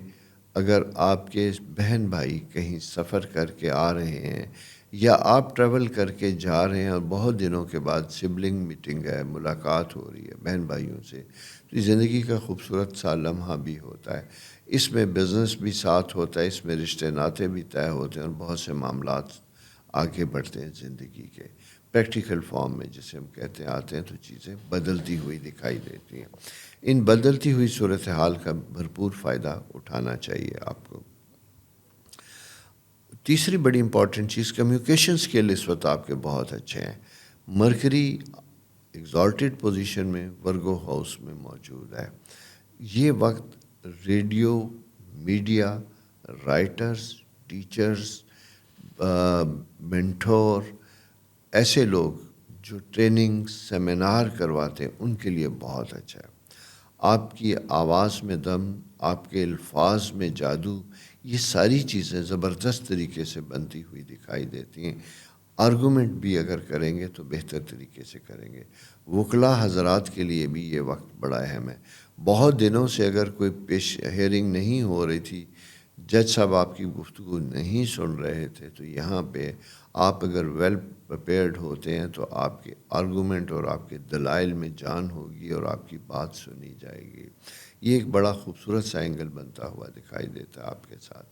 اگر آپ کے بہن بھائی کہیں سفر کر کے آ رہے ہیں یا آپ ٹریول کر کے جا رہے ہیں اور بہت دنوں کے بعد سبلنگ میٹنگ ہے، ملاقات ہو رہی ہے بہن بھائیوں سے، تو یہ زندگی کا خوبصورت سا لمحہ بھی ہوتا ہے۔ اس میں بزنس بھی ساتھ ہوتا ہے، اس میں رشتے ناطے بھی طے ہوتے ہیں اور بہت سے معاملات آگے بڑھتے ہیں زندگی کے پریکٹیکل فارم میں، جسے ہم کہتے ہیں آتے ہیں تو چیزیں بدلتی ہوئی دکھائی دیتی ہیں۔ ان بدلتی ہوئی صورتحال کا بھرپور فائدہ اٹھانا چاہیے آپ کو۔ تیسری بڑی امپورٹنٹ چیز، کمیونیکیشن اسکل اس وقت آپ کے بہت اچھے ہیں۔ مرکری ایگزالٹڈ پوزیشن میں ورگو ہاؤس میں موجود ہے۔ یہ وقت radio, media, writers, teachers, mentor, ایسے لوگ جو ٹریننگ سیمینار کرواتے ہیں ان کے لیے بہت اچھا ہے۔ آپ کی آواز میں دم، آپ کے الفاظ میں جادو، یہ ساری چیزیں زبردست طریقے سے بنتی ہوئی دکھائی دیتی ہیں۔ آرگومنٹ بھی اگر کریں گے تو بہتر طریقے سے کریں گے۔ وکلاء حضرات کے لیے بھی یہ وقت بڑا اہم ہے۔ بہت دنوں سے اگر کوئی ہیئرنگ نہیں ہو رہی تھی، جج صاحب آپ کی گفتگو نہیں سن رہے تھے، تو یہاں پہ آپ اگر ویل پریپیئرڈ ہوتے ہیں تو آپ کے آرگومنٹ اور آپ کے دلائل میں جان ہوگی اور آپ کی بات سنی جائے گی۔ یہ ایک بڑا خوبصورت سا اینگل بنتا ہوا دکھائی دیتا ہے آپ کے ساتھ۔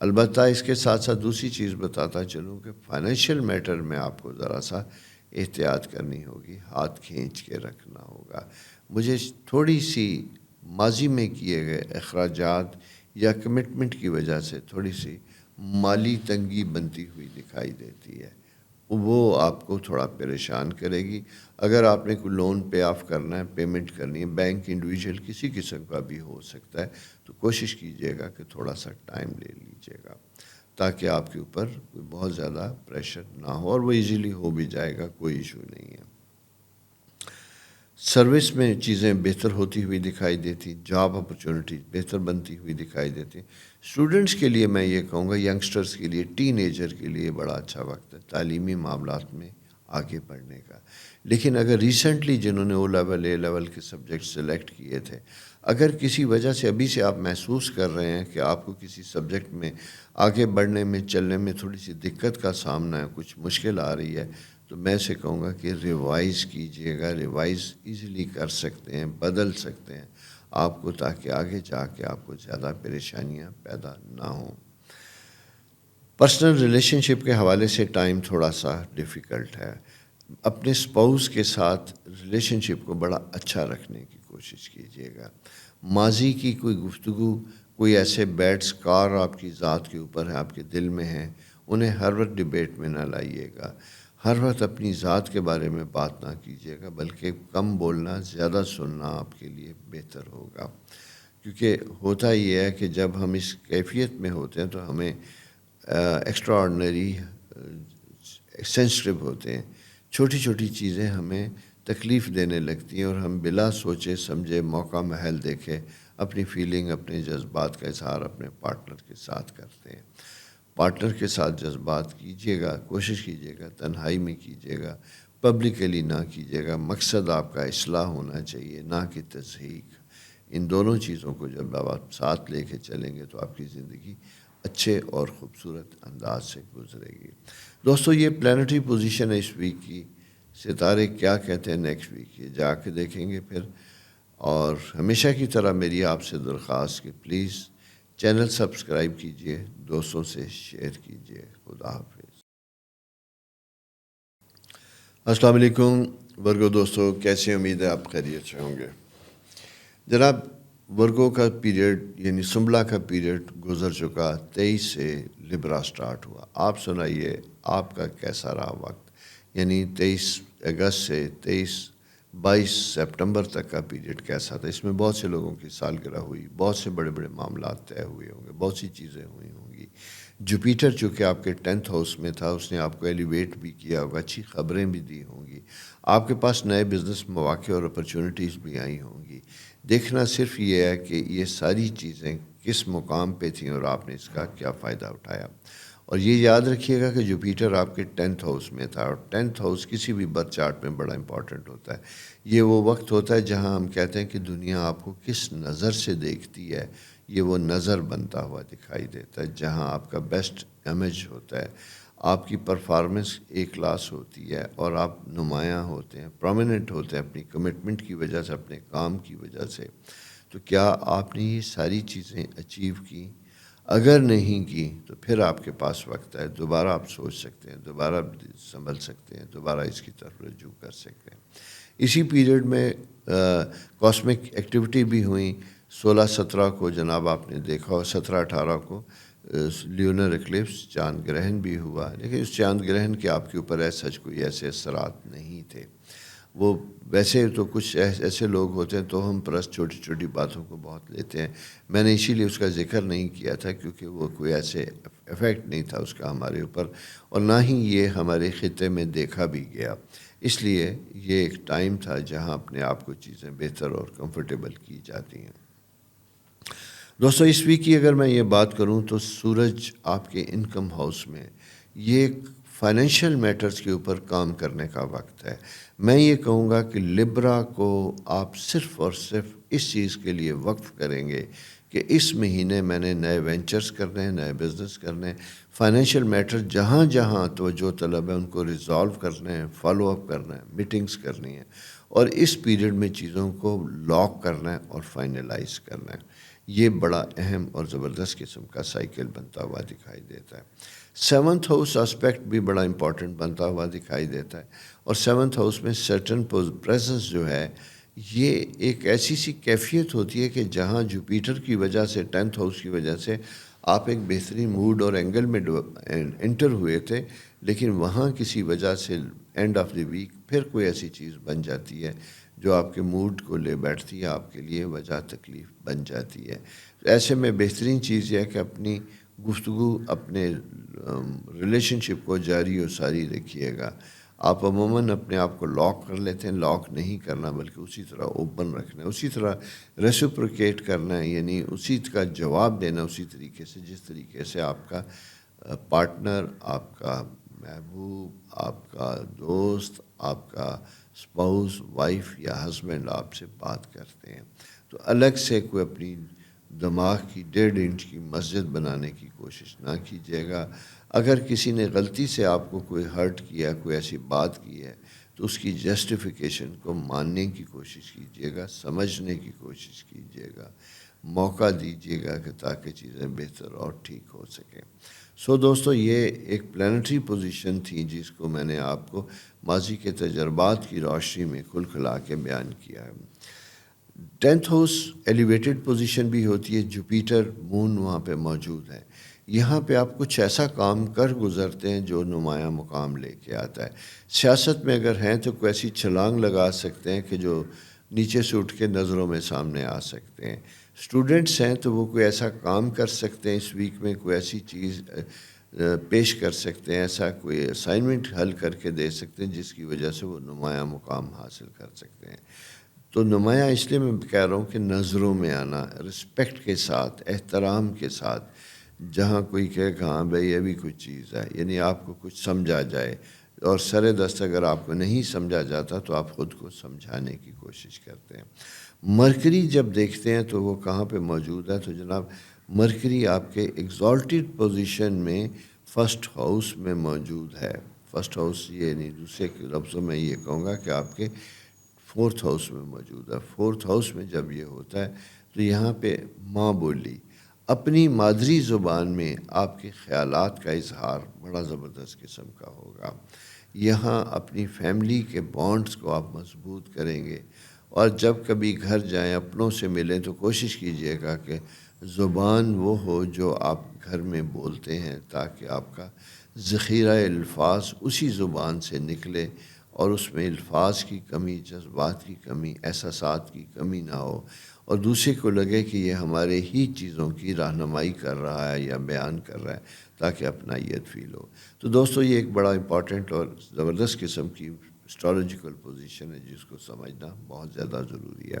البتہ اس کے ساتھ ساتھ دوسری چیز بتاتا چلوں کہ فائنینشیل میٹر میں آپ کو ذرا سا احتیاط کرنی ہوگی، ہاتھ کھینچ کے رکھنا ہوگا۔ مجھے تھوڑی سی ماضی میں کیے گئے اخراجات یا کمٹمنٹ کی وجہ سے تھوڑی سی مالی تنگی بنتی ہوئی دکھائی دیتی ہے، وہ آپ کو تھوڑا پریشان کرے گی۔ اگر آپ نے کوئی لون پے آف کرنا ہے، پیمنٹ کرنی ہے، بینک انڈیویجول کسی قسم کا بھی ہو سکتا ہے، تو کوشش کیجیے گا کہ تھوڑا سا ٹائم لے لیجیے گا تاکہ آپ کے اوپر کوئی بہت زیادہ پریشر نہ ہو، اور وہ ایزیلی ہو بھی جائے گا، کوئی ایشو نہیں ہے۔ سروس میں چیزیں بہتر ہوتی ہوئی دکھائی دیتی، جاب اپرچونٹی بہتر بنتی ہوئی دکھائی دیتی۔ اسٹوڈنٹس کے لیے میں یہ کہوں گا، ینگسٹرز کے لیے، ٹین ایجر کے لیے بڑا اچھا وقت ہے تعلیمی معاملات میں آگے بڑھنے کا۔ لیکن اگر ریسنٹلی جنہوں نے او لیول، اے لیول کے سبجیکٹ سلیکٹ کیے تھے، اگر کسی وجہ سے ابھی سے آپ محسوس کر رہے ہیں کہ آپ کو کسی سبجیکٹ میں آگے بڑھنے میں، چلنے میں تھوڑی سی دقت کا سامنا ہے، کچھ مشکل آ رہی ہے، تو میں سے کہوں گا کہ ریوائز کیجئے گا۔ ریوائز ایزیلی کر سکتے ہیں، بدل سکتے ہیں آپ کو، تاکہ آگے جا کے آپ کو زیادہ پریشانیاں پیدا نہ ہوں۔ پرسنل ریلیشن شپ کے حوالے سے ٹائم تھوڑا سا ڈیفیکلٹ ہے۔ اپنے اسپاؤس کے ساتھ ریلیشن شپ کو بڑا اچھا رکھنے کی کوشش کیجیے گا۔ ماضی کی کوئی گفتگو، کوئی ایسے بیڈ سکار آپ کی ذات کے اوپر ہے، آپ کے دل میں ہیں، انہیں ہر وقت ڈیبیٹ میں نہ لائیے گا۔ ہر وقت اپنی ذات کے بارے میں بات نہ کیجیے گا، بلکہ کم بولنا، زیادہ سننا آپ کے لیے بہتر ہوگا۔ کیونکہ ہوتا یہ ہے کہ جب ہم اس کیفیت میں ہوتے ہیں تو ہمیں ایکسٹرا آرڈنری سینسٹیو ہوتے ہیں، چھوٹی چھوٹی چیزیں ہمیں تکلیف دینے لگتی ہیں، اور ہم بلا سوچے سمجھے، موقع محل دیکھے اپنی فیلنگ، اپنے جذبات کا اظہار اپنے پارٹنر کے ساتھ کرتے ہیں۔ پارٹنر کے ساتھ جذبات کیجیے گا، کوشش کیجیے گا تنہائی میں کیجیے گا، پبلکلی نہ کیجیے گا۔ مقصد آپ کا اصلاح ہونا چاہیے، نہ کہ تضحیق۔ ان دونوں چیزوں کو جب آپ ساتھ لے کے چلیں گے تو آپ کی زندگی اچھے اور خوبصورت انداز سے گزرے گی۔ دوستو، یہ پلانٹری پوزیشن ہے اس ویک کی، ستارے کیا کہتے ہیں نیکسٹ ویک، یہ جا کے دیکھیں گے پھر۔ اور ہمیشہ کی طرح میری آپ سے درخواست کہ پلیز چینل سبسکرائب کیجئے، دوستوں سے شیئر کیجئے۔ خدا حافظ۔ السلام علیکم ورگو دوستو، کیسے؟ امید ہے آپ خیریت سے ہوں گے۔ جناب، ورگو کا پیریڈ یعنی سنبلا کا پیریڈ گزر چکا، 23 سے لبرا سٹارٹ ہوا۔ آپ سنائیے آپ کا کیسا رہا وقت؟ یعنی 23 اگست سے 23 سپٹمبر تک کا پیریڈ کیسا تھا. اس میں بہت سے لوگوں کی سالگرہ ہوئی, بہت سے بڑے بڑے معاملات طے ہوئے ہوں گے, بہت سی چیزیں ہوئی ہوں گی. جوپیٹر چونکہ آپ کے 10th ہاؤس میں تھا, اس نے آپ کو ایلیویٹ بھی کیا ہوگا, اچھی خبریں بھی دی ہوں گی, آپ کے پاس نئے بزنس مواقع اور اپرچونیٹیز بھی آئی ہوں گی. دیکھنا صرف یہ ہے کہ یہ ساری چیزیں کس مقام پہ تھیں اور آپ نے اس کا کیا فائدہ اٹھایا. اور یہ یاد رکھیے گا کہ جوپیٹر آپ کے 10th ہاؤس میں تھا, اور 10th ہاؤس کسی بھی برتھ چارٹ میں بڑا امپورٹنٹ ہوتا ہے. یہ وہ وقت ہوتا ہے جہاں ہم کہتے ہیں کہ دنیا آپ کو کس نظر سے دیکھتی ہے, یہ وہ نظر بنتا ہوا دکھائی دیتا ہے. جہاں آپ کا بیسٹ امیج ہوتا ہے, آپ کی پرفارمنس ایک کلاس ہوتی ہے, اور آپ نمایاں ہوتے ہیں, پرومیننٹ ہوتے ہیں اپنی کمٹمنٹ کی وجہ سے, اپنے کام کی وجہ سے. تو کیا آپ نے یہ ساری چیزیں اچیو کی؟ اگر نہیں کی تو پھر آپ کے پاس وقت ہے, دوبارہ آپ سوچ سکتے ہیں, دوبارہ سنبھل سکتے ہیں, دوبارہ اس کی طرف رجوع کر سکتے ہیں. اسی پیریڈ میں کاسمک ایکٹیویٹی بھی ہوئیں. 16-17 کو جناب آپ نے دیکھا, اور 17-18 کو لیونر ایکلپس, چاند گرہن بھی ہوا. لیکن اس چاند گرہن کے آپ کے اوپر سچ کوئی ایسے اثرات نہیں تھے. وہ ویسے تو کچھ ایسے لوگ ہوتے ہیں تو ہم پرس چھوٹی چھوٹی باتوں کو بہت لیتے ہیں. میں نے اسی لیے اس کا ذکر نہیں کیا تھا, کیونکہ وہ کوئی ایسے افیکٹ نہیں تھا اس کا ہمارے اوپر, اور نہ ہی یہ ہمارے خطے میں دیکھا بھی گیا. اس لیے یہ ایک ٹائم تھا جہاں اپنے آپ کو چیزیں بہتر اور کمفرٹیبل کی جاتی ہیں. دوستو, اس ویک کی اگر میں یہ بات کروں تو سورج آپ کے انکم ہاؤس میں, یہ ایک فائنینشیل میٹرز کے اوپر کام کرنے کا وقت ہے. میں یہ کہوں گا کہ لبرا کو آپ صرف اور صرف اس چیز کے لیے وقف کریں گے کہ اس مہینے میں نے نئے وینچرز کرنے ہیں, نئے بزنس کرنے ہیں, فائنینشیل میٹر جہاں جہاں توجہ طلب ہے ان کو ریزالو کرنے ہیں, فالو اپ کرنا ہے, میٹنگز کرنی ہیں, اور اس پیریڈ میں چیزوں کو لاک کرنا ہے اور فائنلائز کرنا ہے. یہ بڑا اہم اور زبردست قسم کا سائیکل بنتا ہوا دکھائی دیتا ہے. 7th ہاؤس اسپیکٹ بھی بڑا امپورٹنٹ بنتا ہوا دکھائی دیتا ہے, اور 7th ہاؤس میں سیٹرن پریزنس جو ہے, یہ ایک ایسی سی کیفیت ہوتی ہے کہ جہاں جوپیٹر کی وجہ سے, 10th ہاؤس کی وجہ سے آپ ایک بہترین موڈ اور اینگل میں انٹر ہوئے تھے, لیکن وہاں کسی وجہ سے اینڈ آف دی ویک پھر کوئی ایسی چیز بن جاتی ہے جو آپ کے موڈ کو لے بیٹھتی ہے, آپ کے لیے وجہ تکلیف بن جاتی ہے. ایسے میں بہترین چیز یہ ہے کہ اپنی گفتگو, اپنے ریلیشن شپ کو جاری و ساری رکھیے گا. آپ عموماً اپنے آپ کو لاک کر لیتے ہیں, لاک نہیں کرنا بلکہ اسی طرح اوپن رکھنا ہے, اسی طرح ریسپروکیٹ کرنا ہے, یعنی اسی کا جواب دینا اسی طریقے سے جس طریقے سے آپ کا پارٹنر, آپ کا محبوب, آپ کا دوست, آپ کا اسپاؤس, وائف یا ہسبینڈ آپ سے بات کرتے ہیں. تو الگ سے کوئی اپنی دماغ کی 1.5 انچ کی مسجد بنانے کی کوشش نہ کیجیے گا. اگر کسی نے غلطی سے آپ کو کوئی ہرٹ کیا, کوئی ایسی بات کی ہے, تو اس کی جسٹیفیکیشن کو ماننے کی کوشش کیجیے گا, سمجھنے کی کوشش کیجیے گا, موقع دیجیے گا کہ تاکہ چیزیں بہتر اور ٹھیک ہو سکیں. دوستو, یہ ایک پلانٹری پوزیشن تھی جس کو میں نے آپ کو ماضی کے تجربات کی روشنی میں کھل کھلا کے بیان کیا ہے. 10th ہاؤس ایلیویٹڈ پوزیشن بھی ہوتی ہے, جوپیٹر مون وہاں پہ موجود ہے. یہاں پہ آپ کچھ ایسا کام کر گزرتے ہیں جو نمایاں مقام لے کے آتا ہے. سیاست میں اگر ہیں تو کوئی ایسی چھلانگ لگا سکتے ہیں کہ جو نیچے سے اٹھ کے نظروں میں سامنے آ سکتے ہیں. اسٹوڈنٹس ہیں تو وہ کوئی ایسا کام کر سکتے ہیں اس ویک میں, کوئی ایسی چیز پیش کر سکتے ہیں, ایسا کوئی اسائنمنٹ حل کر کے دے سکتے ہیں جس کی وجہ سے وہ نمایاں مقام حاصل کر سکتے ہیں. تو نمایاں اس لیے میں کہہ رہا ہوں کہ نظروں میں آنا, رسپیکٹ کے ساتھ, احترام کے ساتھ, جہاں کوئی کہے کہ ہاں بھائی یہ بھی کوئی چیز ہے, یعنی آپ کو کچھ سمجھا جائے, اور سر دست اگر آپ کو نہیں سمجھا جاتا تو آپ خود کو سمجھانے کی کوشش کرتے ہیں. مرکری جب دیکھتے ہیں تو وہ کہاں پہ موجود ہے, تو جناب مرکری آپ کے ایگزالٹڈ پوزیشن میں 1st ہاؤس میں موجود ہے. 1st ہاؤس یہ نہیں, دوسرے لفظوں میں یہ کہوں گا کہ آپ کے 4th ہاؤس میں موجود ہے. 4th ہاؤس میں جب یہ ہوتا ہے تو یہاں پہ ماں بولی, اپنی مادری زبان میں آپ کے خیالات کا اظہار بڑا زبردست قسم کا ہوگا. یہاں اپنی فیملی کے بانڈز کو آپ مضبوط کریں گے, اور جب کبھی گھر جائیں, اپنوں سے ملیں, تو کوشش کیجئے گا کہ زبان وہ ہو جو آپ گھر میں بولتے ہیں, تاکہ آپ کا ذخیرہ الفاظ اسی زبان سے نکلے اور اس میں الفاظ کی کمی، جذبات کی کمی، احساسات کی کمی نہ ہو، اور دوسرے کو لگے کہ یہ ہمارے ہی چیزوں کی رہنمائی کر رہا ہے یا بیان کر رہا ہے، تاکہ اپنائیت فیل ہو۔ تو دوستو یہ ایک بڑا امپورٹنٹ اور زبردست قسم کی اسٹریٹجیکل پوزیشن ہے جس کو سمجھنا بہت زیادہ ضروری ہے۔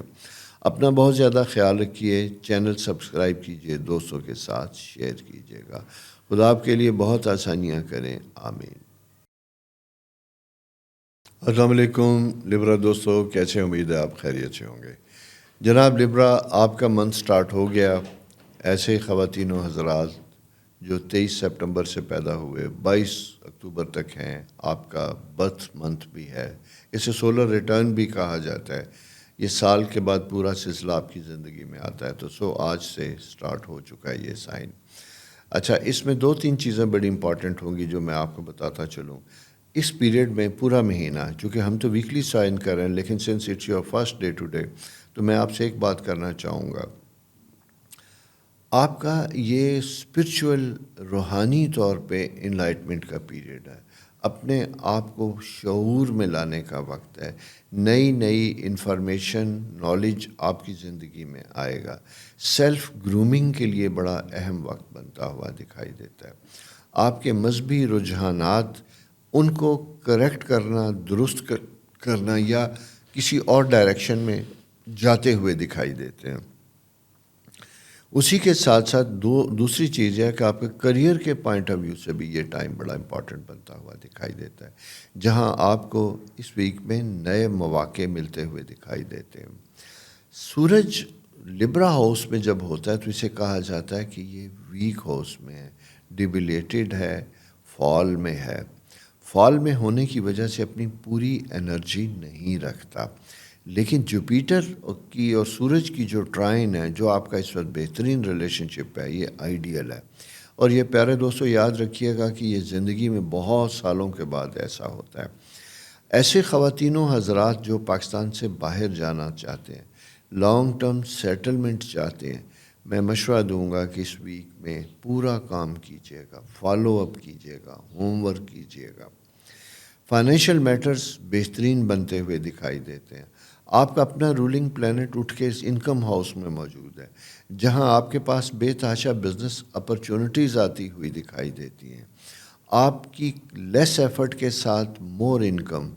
اپنا بہت زیادہ خیال رکھیے، چینل سبسکرائب کیجیے، دوستوں کے ساتھ شیئر کیجیے گا۔ خدا آپ کے لیے بہت آسانیاں کریں، آمین۔ السلام علیکم لبرا دوستو، کیسے؟ امید ہے آپ خیریت سے ہوں گے۔ جناب لبرا، آپ کا منتھ سٹارٹ ہو گیا۔ ایسے خواتین و حضرات جو 23 سپٹمبر سے پیدا ہوئے 22 اکتوبر تک ہیں، آپ کا برتھ منتھ بھی ہے۔ اسے سولر ریٹرن بھی کہا جاتا ہے۔ یہ سال کے بعد پورا سلسلہ آپ کی زندگی میں آتا ہے، تو آج سے سٹارٹ ہو چکا ہے یہ سائن۔ اچھا، اس میں 2-3 چیزیں بڑی امپورٹنٹ ہوں گی جو میں آپ کو بتاتا چلوں۔ اس پیریڈ میں پورا مہینہ، چونکہ ہم تو ویکلی سائن کر رہے ہیں، لیکن since it's your first day today, تو میں آپ سے ایک بات کرنا چاہوں گا۔ آپ کا یہ اسپرچول روحانی طور پہ انلائٹمنٹ کا پیریڈ ہے، اپنے آپ کو شعور میں لانے کا وقت ہے۔ نئی انفارمیشن، نالج آپ کی زندگی میں آئے گا۔ سیلف گرومنگ کے لیے بڑا اہم وقت بنتا ہوا دکھائی دیتا ہے۔ آپ کے مذہبی رجحانات، ان کو کریکٹ کرنا، درست کرنا یا کسی اور ڈائریکشن میں جاتے ہوئے دکھائی دیتے ہیں۔ اسی کے ساتھ ساتھ دوسری چیز ہے کہ آپ کے کریئر کے پوائنٹ آف ویو سے بھی یہ ٹائم بڑا امپورٹنٹ بنتا ہوا دکھائی دیتا ہے، جہاں آپ کو اس ویک میں نئے مواقع ملتے ہوئے دکھائی دیتے ہیں۔ سورج لبرا ہاؤس میں جب ہوتا ہے تو اسے کہا جاتا ہے کہ یہ ویک ہاؤس میں ہے، ڈیبلیٹڈ ہے، فال میں ہے۔ فال میں ہونے کی وجہ سے اپنی پوری انرجی نہیں رکھتا، لیکن جوپیٹر کی اور سورج کی جو ٹرائن ہے، جو آپ کا اس وقت بہترین ریلیشن شپ ہے، یہ آئیڈیل ہے۔ اور یہ پیارے دوستو یاد رکھیے گا کہ یہ زندگی میں بہت سالوں کے بعد ایسا ہوتا ہے۔ ایسے خواتین و حضرات جو پاکستان سے باہر جانا چاہتے ہیں، لانگ ٹرم سیٹلمنٹ چاہتے ہیں، میں مشورہ دوں گا کہ اس ویک میں پورا کام کیجیے گا، فالو اپ کیجیے گا، ہوم ورک کیجیے گا۔ فائنینشیل میٹرز بہترین بنتے ہوئے دکھائی دیتے ہیں۔ آپ کا اپنا رولنگ پلانٹ اٹھ کے اس انکم ہاؤس میں موجود ہے، جہاں آپ کے پاس بے تحاشا بزنس اپرچونٹیز آتی ہوئی دکھائی دیتی ہیں۔ آپ کی لیس ایفرٹ کے ساتھ مور انکم،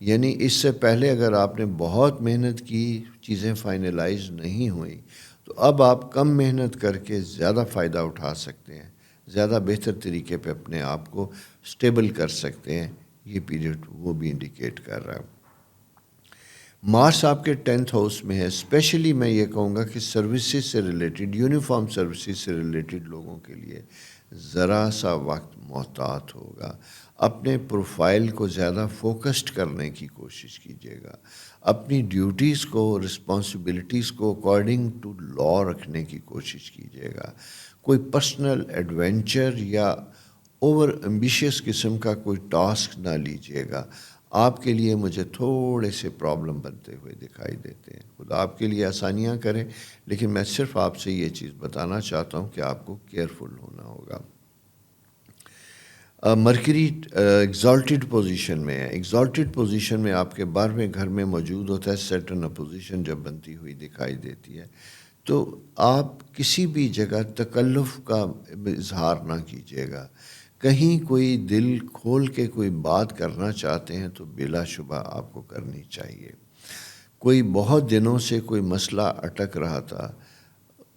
یعنی اس سے پہلے اگر آپ نے بہت محنت کی، چیزیں فائنلائز نہیں ہوئیں، تو اب آپ کم محنت کر کے زیادہ فائدہ اٹھا سکتے ہیں، زیادہ بہتر طریقے پہ اپنے آپ کو سٹیبل کر سکتے ہیں۔ یہ پیریڈ وہ بھی انڈیکیٹ کر رہا ہے۔ مارس آپ کے 10th ہاؤس میں ہے۔ اسپیشلی میں یہ کہوں گا کہ سروسز سے ریلیٹڈ، یونیفارم سروسز سے ریلیٹڈ لوگوں کے لیے ذرا سا وقت محتاط ہوگا۔ اپنے پروفائل کو زیادہ فوکسڈ کرنے کی کوشش کیجیے گا۔ اپنی ڈیوٹیز کو، رسپانسبلٹیز کو اکارڈنگ ٹو لا رکھنے کی کوشش کیجیے گا۔ کوئی پرسنل ایڈونچر یا اوور ایمبیشیس قسم کا کوئی ٹاسک نہ لیجیے گا۔ آپ کے لیے مجھے تھوڑے سے پرابلم بنتے ہوئے دکھائی دیتے ہیں۔ خدا آپ کے لیے آسانیاں کریں، لیکن میں صرف آپ سے یہ چیز بتانا چاہتا ہوں کہ آپ کو کیئرفل ہونا ہوگا۔ مرکری ایگزالٹڈ پوزیشن میں ہے۔ ایگزالٹڈ پوزیشن میں آپ کے 12ویں گھر میں موجود ہوتا ہے۔ سیٹرن اپوزیشن جب بنتی ہوئی دکھائی دیتی ہے تو آپ کسی بھی جگہ تکلف کا اظہار نہ کیجیے گا۔ کہیں کوئی دل کھول کے کوئی بات کرنا چاہتے ہیں تو بلا شبہ آپ کو کرنی چاہیے۔ کوئی بہت دنوں سے کوئی مسئلہ اٹک رہا تھا،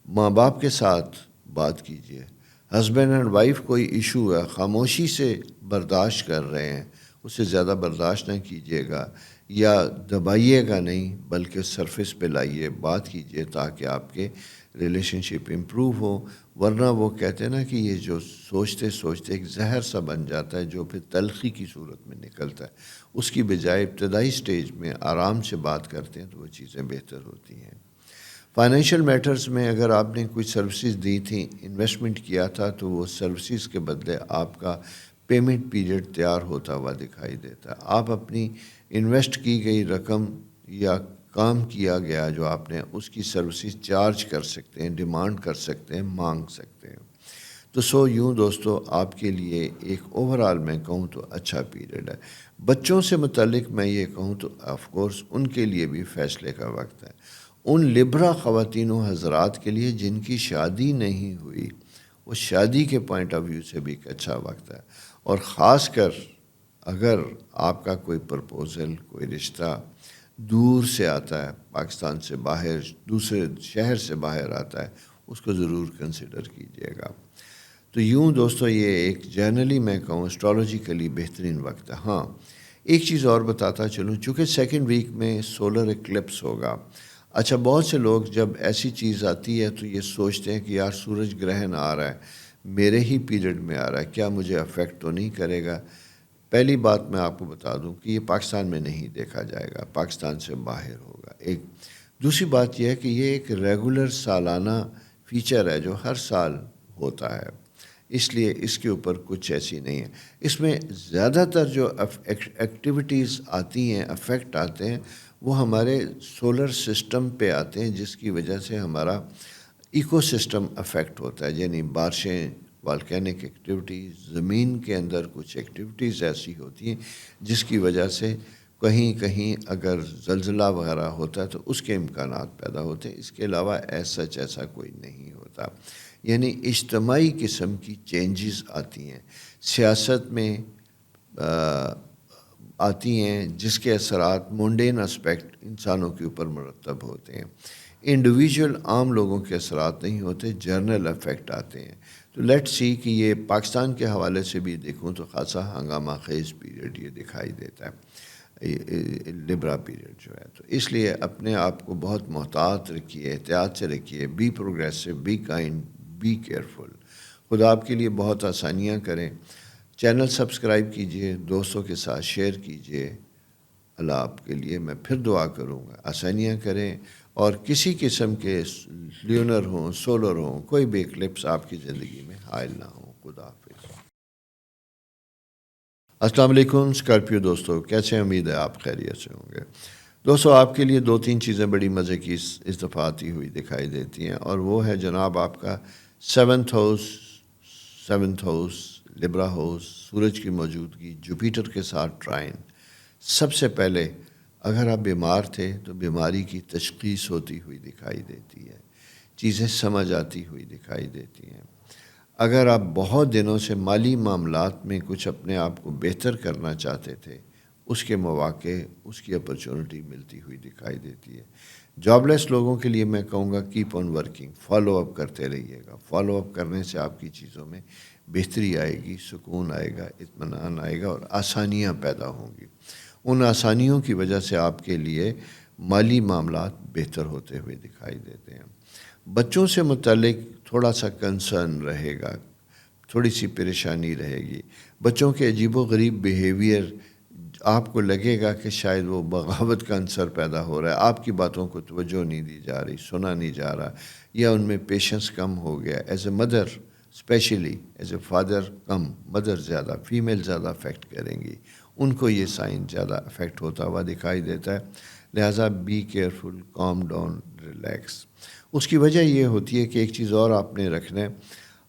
ماں باپ کے ساتھ بات کیجیے۔ ہسبینڈ اینڈ وائف کوئی ایشو ہے، خاموشی سے برداشت کر رہے ہیں، اسے زیادہ برداشت نہ کیجیے گا یا دبائیے گا نہیں، بلکہ سرفیس پہ لائیے، بات کیجیے تاکہ آپ کے ریلیشن شپ امپروو ہو۔ ورنہ وہ کہتے ہیں نا کہ یہ جو سوچتے سوچتے ایک زہر سا بن جاتا ہے جو پھر تلخی کی صورت میں نکلتا ہے، اس کی بجائے ابتدائی سٹیج میں آرام سے بات کرتے ہیں تو وہ چیزیں بہتر ہوتی ہیں۔ فائنینشیل میٹرز میں اگر آپ نے کوئی سروسز دی تھیں، انویسٹمنٹ کیا تھا، تو وہ سروسز کے بدلے آپ کا پیمنٹ پیریڈ تیار ہوتا ہوا دکھائی دیتا ہے۔ آپ اپنی انویسٹ کی گئی رقم یا کام کیا گیا جو آپ نے، اس کی سروسز چارج کر سکتے ہیں، ڈیمانڈ کر سکتے ہیں، مانگ سکتے ہیں۔ تو یوں دوستو آپ کے لیے ایک اوورال میں کہوں تو اچھا پیریڈ ہے. بچوں سے متعلق میں یہ کہوں تو آف کورس ان کے لیے بھی فیصلے کا وقت ہے. ان لبرا خواتین و حضرات کے لیے جن کی شادی نہیں ہوئی، وہ شادی کے پوائنٹ آف ویو سے بھی ایک اچھا وقت ہے. اور خاص کر اگر آپ کا کوئی پرپوزل، کوئی رشتہ دور سے آتا ہے، پاکستان سے باہر، دوسرے شہر سے باہر آتا ہے، اس کو ضرور کنسیڈر کیجیے گا. تو یوں دوستو یہ ایک جنرلی میں کہوں اسٹرالوجیکلی بہترین وقت ہے. ہاں ایک چیز اور بتاتا چلوں، چونکہ سیکنڈ ویک میں سولر ایکلپس ہوگا. اچھا بہت سے لوگ جب ایسی چیز آتی ہے تو یہ سوچتے ہیں کہ یار سورج گرہن آ رہا ہے، میرے ہی پیریڈ میں آ رہا ہے، کیا مجھے افیکٹ تو نہیں کرے گا؟ پہلی بات میں آپ کو بتا دوں کہ یہ پاکستان میں نہیں دیکھا جائے گا، پاکستان سے باہر ہوگا. ایک دوسری بات یہ ہے کہ یہ ایک ریگولر سالانہ فیچر ہے جو ہر سال ہوتا ہے، اس لیے اس کے اوپر کچھ ایسی نہیں ہے. اس میں زیادہ تر جو ایکٹیویٹیز آتی ہیں، افیکٹ آتے ہیں، وہ ہمارے سولر سسٹم پہ آتے ہیں، جس کی وجہ سے ہمارا ایکو سسٹم افیکٹ ہوتا ہے. یعنی بارشیں، والکینک ایکٹیویٹیز، زمین کے اندر کچھ ایکٹیویٹیز ایسی ہوتی ہیں جس کی وجہ سے کہیں کہیں اگر زلزلہ وغیرہ ہوتا ہے تو اس کے امکانات پیدا ہوتے ہیں. اس کے علاوہ ایسا کوئی نہیں ہوتا. یعنی اجتماعی قسم کی چینجز آتی ہیں، سیاست میں آتی ہیں، جس کے اثرات مونڈین اسپیکٹ انسانوں کے اوپر مرتب ہوتے ہیں. انڈیویجول عام لوگوں کے اثرات نہیں ہوتے، جرنل افیکٹ آتے ہیں. تو لیٹ سی کہ یہ پاکستان کے حوالے سے بھی دیکھوں تو خاصا ہنگامہ خیز پیریڈ یہ دکھائی دیتا ہے، لبرا پیریڈ جو ہے. تو اس لیے اپنے آپ کو بہت محتاط رکھیے، احتیاط سے رکھیے. Be progressive, be kind, be careful. خدا آپ کے لیے بہت آسانیاں کریں. چینل سبسکرائب کیجئے، دوستوں کے ساتھ شیئر کیجئے. اللہ آپ کے لیے میں پھر دعا کروں گا، آسانیاں کریں، اور کسی قسم کے لیونر ہوں، سولر ہوں، کوئی بھی ایکلپس آپ کی زندگی میں حائل نہ ہوں. خدا حافظ. السلام علیکم اسکارپیو دوستو، کیسے؟ امید ہے آپ خیریت سے ہوں گے. دوستو آپ کے لیے 2-3 چیزیں بڑی مزے کی اس دفعہ آتی ہوئی دکھائی دیتی ہیں، اور وہ ہے جناب آپ کا 7th ہاؤس لبرا ہاؤس، سورج کی موجودگی، جوپیٹر کے ساتھ ٹرائن. سب سے پہلے اگر آپ بیمار تھے تو بیماری کی تشخیص ہوتی ہوئی دکھائی دیتی ہے، چیزیں سمجھ آتی ہوئی دکھائی دیتی ہیں. اگر آپ بہت دنوں سے مالی معاملات میں کچھ اپنے آپ کو بہتر کرنا چاہتے تھے، اس کے مواقع، اس کی اپرچونٹی ملتی ہوئی دکھائی دیتی ہے. جاب لیس لوگوں کے لیے میں کہوں گا keep on working, follow up کرتے رہیے گا. فالو اپ کرنے سے آپ کی چیزوں میں بہتری آئے گی، سکون آئے گا، اطمینان آئے گا، اور آسانیاں پیدا ہوں گی. ان آسانیوں کی وجہ سے آپ کے لیے مالی معاملات بہتر ہوتے ہوئے دکھائی دیتے ہیں. بچوں سے متعلق تھوڑا سا کنسرن رہے گا، تھوڑی سی پریشانی رہے گی. بچوں کے عجیب و غریب بیہیویئر، آپ کو لگے گا کہ شاید وہ بغاوت کا عنصر پیدا ہو رہا ہے، آپ کی باتوں کو توجہ نہیں دی جا رہی، سنا نہیں جا رہا، یا ان میں پیشنس کم ہو گیا. As a mother especially, as a father کم، مدر زیادہ، فیمیل زیادہ افیکٹ کریں گی، ان کو یہ سائن زیادہ افیکٹ ہوتا ہوا دکھائی دیتا ہے. لہٰذا be careful, calm down, relax. اس کی وجہ یہ ہوتی ہے کہ ایک چیز اور آپ نے رکھنا ہے،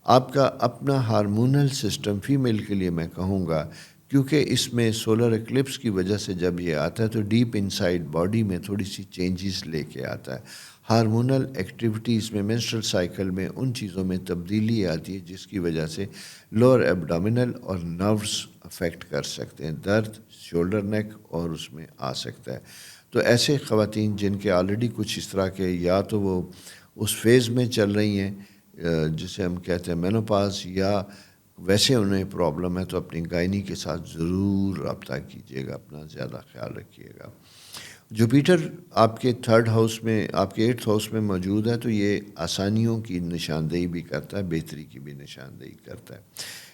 آپ کا اپنا ہارمونل سسٹم. فیمیل کے لیے میں کہوں گا، کیونکہ اس میں سولر ایکلپس کی وجہ سے جب یہ آتا ہے تو ڈیپ انسائڈ باڈی میں تھوڑی سی چینجز لے کے آتا ہے. ہارمونل ایکٹیویٹیز میں، مینسٹرل سائیکل میں، ان چیزوں میں تبدیلی آتی ہے جس کی وجہ سے لوور ایبڈومینل اور نروز افیکٹ کر سکتے ہیں، درد شولڈر نیک اور اس میں آ سکتا ہے. تو ایسے خواتین جن کے آلریڈی کچھ اس طرح کے، یا تو وہ اس فیز میں چل رہی ہیں جسے ہم کہتے ہیں مینوپاز، یا ویسے انہیں پرابلم ہے، تو اپنی گائنی کے ساتھ ضرور رابطہ کیجیے گا، اپنا زیادہ خیال رکھیے گا. جوپیٹر آپ کے 3rd ہاؤس میں، آپ کے 8th ہاؤس میں موجود ہے، تو یہ آسانیوں کی نشاندہی بھی کرتا ہے، بہتری کی بھی نشاندہی کرتا ہے.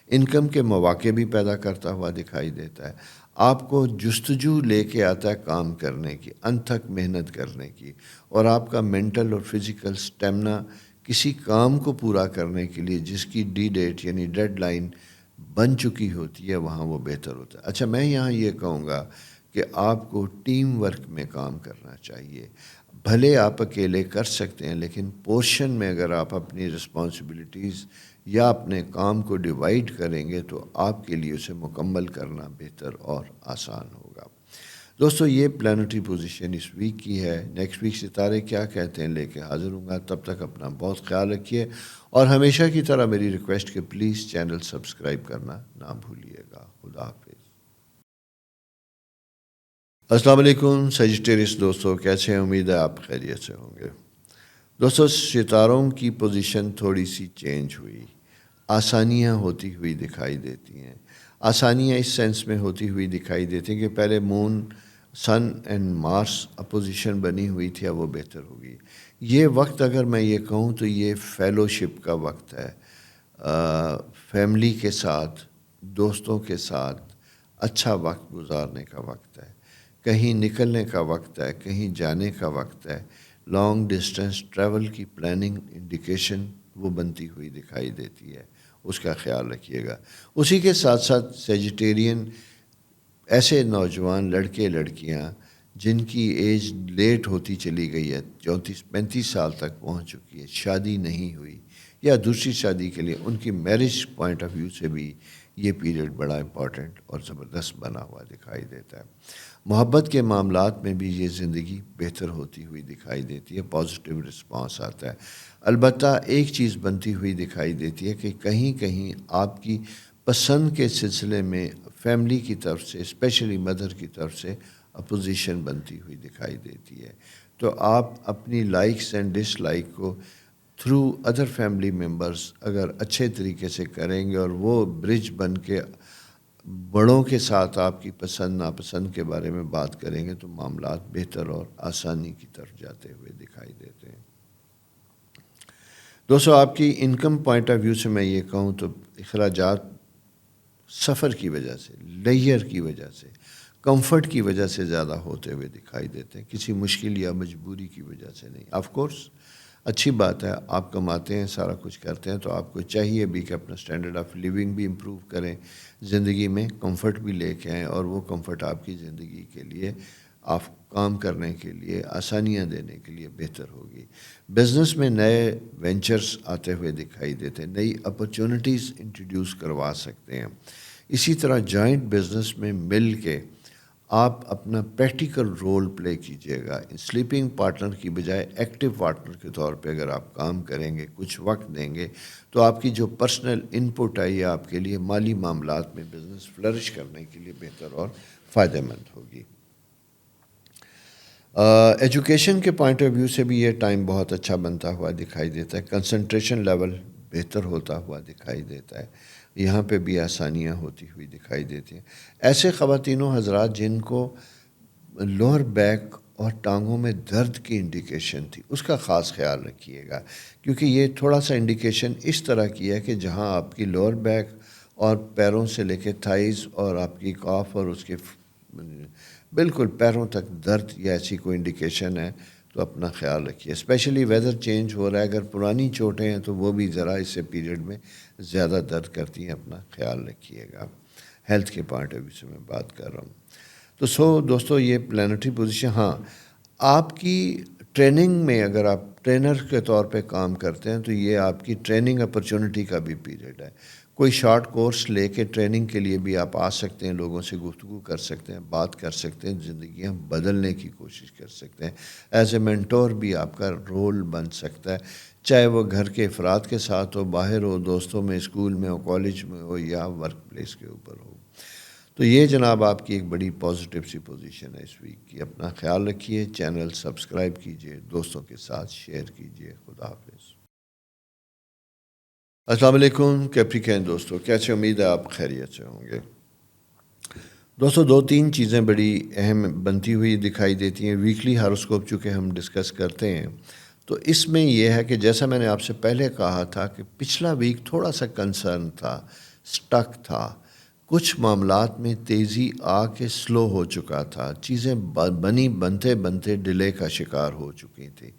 انکم کے مواقع بھی پیدا کرتا ہوا دکھائی دیتا ہے. آپ کو جستجو لے کے آتا ہے کام کرنے کی، انتھک محنت کرنے کی، اور آپ کا مینٹل اور فزیکل سٹیمنا کسی کام کو پورا کرنے کے لیے جس کی ڈی ڈیٹ یعنی ڈیڈ لائن بن چکی ہوتی ہے، وہاں وہ بہتر ہوتا ہے. اچھا میں یہاں یہ کہوں گا کہ آپ کو ٹیم ورک میں کام کرنا چاہیے. بھلے آپ اکیلے کر سکتے ہیں لیکن پورشن میں اگر آپ اپنی رسپانسبلٹیز یا اپنے کام کو ڈیوائڈ کریں گے تو آپ کے لیے اسے مکمل کرنا بہتر اور آسان ہوگا۔ دوستو یہ پلانٹری پوزیشن اس ویک کی ہے۔ نیکسٹ ویک ستارے کیا کہتے ہیں لے کے حاضر ہوں گا، تب تک اپنا بہت خیال رکھیے، اور ہمیشہ کی طرح میری ریکویسٹ کہ پلیز چینل سبسکرائب کرنا نہ بھولیے گا۔ خدا حافظ۔ السلام علیکم سیجیٹیریس دوستو، کیسے ہیں؟ امید ہے آپ خیریت سے ہوں گے۔ دوستو ستاروں کی پوزیشن تھوڑی سی چینج ہوئی، آسانیاں ہوتی ہوئی دکھائی دیتی ہیں۔ آسانیاں اس سینس میں ہوتی ہوئی دکھائی دیتی ہیں کہ پہلے مون، سن اینڈ مارس اپوزیشن بنی ہوئی تھی، اب وہ بہتر ہوگی۔ یہ وقت اگر میں یہ کہوں تو یہ فیلوشپ کا وقت ہے، فیملی کے ساتھ، دوستوں کے ساتھ اچھا وقت گزارنے کا وقت ہے، کہیں نکلنے کا وقت ہے، کہیں جانے کا وقت ہے۔ لانگ ڈسٹینس ٹریول کی پلاننگ انڈیکیشن وہ بنتی ہوئی دکھائی دیتی ہے، اس کا خیال رکھیے گا۔ اسی کے ساتھ ساتھ سیجیٹیرین ایسے نوجوان لڑکے لڑکیاں جن کی ایج لیٹ ہوتی چلی گئی ہے، 34-35 سال تک پہنچ چکی ہے، شادی نہیں ہوئی یا دوسری شادی کے لیے، ان کی میرج پوائنٹ آف ویو سے بھی یہ پیریڈ بڑا امپورٹنٹ اور زبردست بنا ہوا دکھائی دیتا ہے۔ محبت کے معاملات میں بھی یہ زندگی بہتر ہوتی ہوئی دکھائی دیتی ہے، پازیٹیو رسپانس آتا ہے۔ البتہ ایک چیز بنتی ہوئی دکھائی دیتی ہے کہ کہیں کہیں آپ کی پسند کے سلسلے میں فیملی کی طرف سے، اسپیشلی مدر کی طرف سے اپوزیشن بنتی ہوئی دکھائی دیتی ہے، تو آپ اپنی لائکس اینڈ ڈس لائک کو تھرو ادر فیملی ممبرس اگر اچھے طریقے سے کریں گے اور وہ برج بن کے بڑوں کے ساتھ آپ کی پسند ناپسند کے بارے میں بات کریں گے تو معاملات بہتر اور آسانی کی طرف جاتے ہوئے دکھائی دیتے ہیں۔ دوستو آپ کی انکم پوائنٹ آف ویو سے میں یہ کہوں تو اخراجات سفر کی وجہ سے، لیئر کی وجہ سے، کمفرٹ کی وجہ سے زیادہ ہوتے ہوئے دکھائی دیتے ہیں، کسی مشکل یا مجبوری کی وجہ سے نہیں۔ آف کورس اچھی بات ہے، آپ کماتے ہیں، سارا کچھ کرتے ہیں، تو آپ کو چاہیے بھی کہ اپنا اسٹینڈرڈ آف لیونگ بھی امپروو کریں، زندگی میں کمفرٹ بھی لے کے آئیں، اور وہ کمفرٹ آپ کی زندگی کے لیے، آپ کام کرنے کے لیے، آسانیاں دینے کے لیے بہتر ہوگی۔ بزنس میں نئے وینچرز آتے ہوئے دکھائی دیتے ہیں، نئی اپرچونٹیز انٹروڈیوس کروا سکتے ہیں۔ اسی طرح جوائنٹ بزنس میں مل کے آپ اپنا پریکٹیکل رول پلے کیجیے گا۔ سلیپنگ پارٹنر کی بجائے ایکٹیو پارٹنر کے طور پہ اگر آپ کام کریں گے، کچھ وقت دیں گے، تو آپ کی جو پرسنل انپٹ آئی ہے آپ کے لیے مالی معاملات میں بزنس فلرش کرنے کے لیے بہتر اور فائدہ مند ہوگی۔ ایجوکیشن کے پوائنٹ آف ویو سے بھی یہ ٹائم بہت اچھا بنتا ہوا دکھائی دیتا ہے، کنسنٹریشن لیول بہتر ہوتا ہوا دکھائی دیتا ہے، یہاں پہ بھی آسانیاں ہوتی ہوئی دکھائی دیتی ہیں۔ ایسے خواتین و حضرات جن کو لوور بیک اور ٹانگوں میں درد کی انڈیکیشن تھی، اس کا خاص خیال رکھیے گا، کیونکہ یہ تھوڑا سا انڈیکیشن اس طرح کی ہے کہ جہاں آپ کی لوور بیک اور پیروں سے لے کے تھائز اور آپ کی کاف اور اس کے بالکل پیروں تک درد یا ایسی کوئی انڈیکیشن ہے تو اپنا خیال رکھیے۔ اسپیشلی ویدر چینج ہو رہا ہے، اگر پرانی چوٹیں ہیں تو وہ بھی ذرا اس سے پیریڈ میں زیادہ درد کرتی ہیں، اپنا خیال رکھیے گا۔ ہیلتھ کے پوائنٹ آف ویو سے میں بات کر رہا ہوں۔ تو دوستو یہ پلانٹری پوزیشن، ہاں آپ کی ٹریننگ میں اگر آپ ٹرینر کے طور پہ کام کرتے ہیں تو یہ آپ کی ٹریننگ اپرچونٹی کا بھی پیریڈ ہے۔ کوئی شارٹ کورس لے کے ٹریننگ کے لیے بھی آپ آ سکتے ہیں، لوگوں سے گفتگو کر سکتے ہیں، بات کر سکتے ہیں، زندگیاں بدلنے کی کوشش کر سکتے ہیں۔ ایز اے مینٹور بھی آپ کا رول بن سکتا ہے، چاہے وہ گھر کے افراد کے ساتھ ہو، باہر ہو، دوستوں میں، اسکول میں ہو، کالج میں ہو، یا ورک پلیس کے اوپر ہو۔ تو یہ جناب آپ کی ایک بڑی پازیٹیو سی پوزیشن ہے اس ویک کی۔ اپنا خیال رکھیے، چینل سبسکرائب کیجیے، دوستوں کے ساتھ شیئر کیجیے۔ خدا حافظ۔ السلام علیکم کیپریکین دوستو، کیسے؟ امید ہے آپ خیریت سے ہوں گے۔ دوستو 2-3 چیزیں بڑی اہم بنتی ہوئی دکھائی دیتی ہیں ویکلی ہاروسکوپ، چونکہ ہم ڈسکس کرتے ہیں تو اس میں یہ ہے کہ جیسا میں نے آپ سے پہلے کہا تھا کہ پچھلا ویک تھوڑا سا کنسرن تھا، سٹک تھا، کچھ معاملات میں تیزی آ کے سلو ہو چکا تھا، چیزیں بنتے بنتے ڈیلے کا شکار ہو چکی تھی،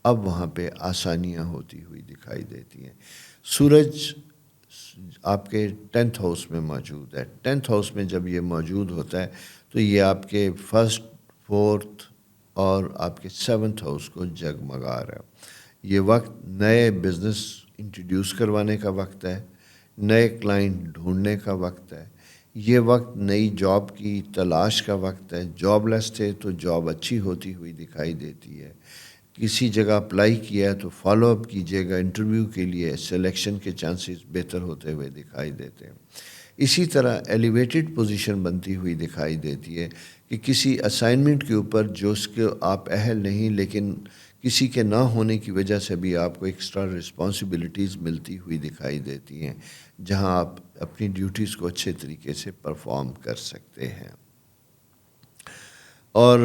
اب وہاں پہ آسانیاں ہوتی ہوئی دکھائی دیتی ہیں۔ سورج آپ کے 10th ہاؤس میں موجود ہے، 10th ہاؤس میں جب یہ موجود ہوتا ہے تو یہ آپ کے 1st 4th اور آپ کے 7th ہاؤس کو جگمگا رہا ہے۔ یہ وقت نئے بزنس انٹروڈیوس کروانے کا وقت ہے، نئے کلائنٹ ڈھونڈنے کا وقت ہے، یہ وقت نئی جاب کی تلاش کا وقت ہے۔ جاب لیس تھے تو جاب اچھی ہوتی ہوئی دکھائی دیتی ہے، کسی جگہ اپلائی کیا ہے تو فالو اپ کیجیے گا، انٹرویو کے لیے سلیکشن کے چانسز بہتر ہوتے ہوئے دکھائی دیتے ہیں۔ اسی طرح ایلیویٹڈ پوزیشن بنتی ہوئی دکھائی دیتی ہے کہ کسی اسائنمنٹ کے اوپر جو اس کے آپ اہل نہیں، لیکن کسی کے نہ ہونے کی وجہ سے بھی آپ کو ایکسٹرا رسپانسبلٹیز ملتی ہوئی دکھائی دیتی ہیں، جہاں آپ اپنی ڈیوٹیز کو اچھے طریقے سے پرفارم کر سکتے ہیں۔ اور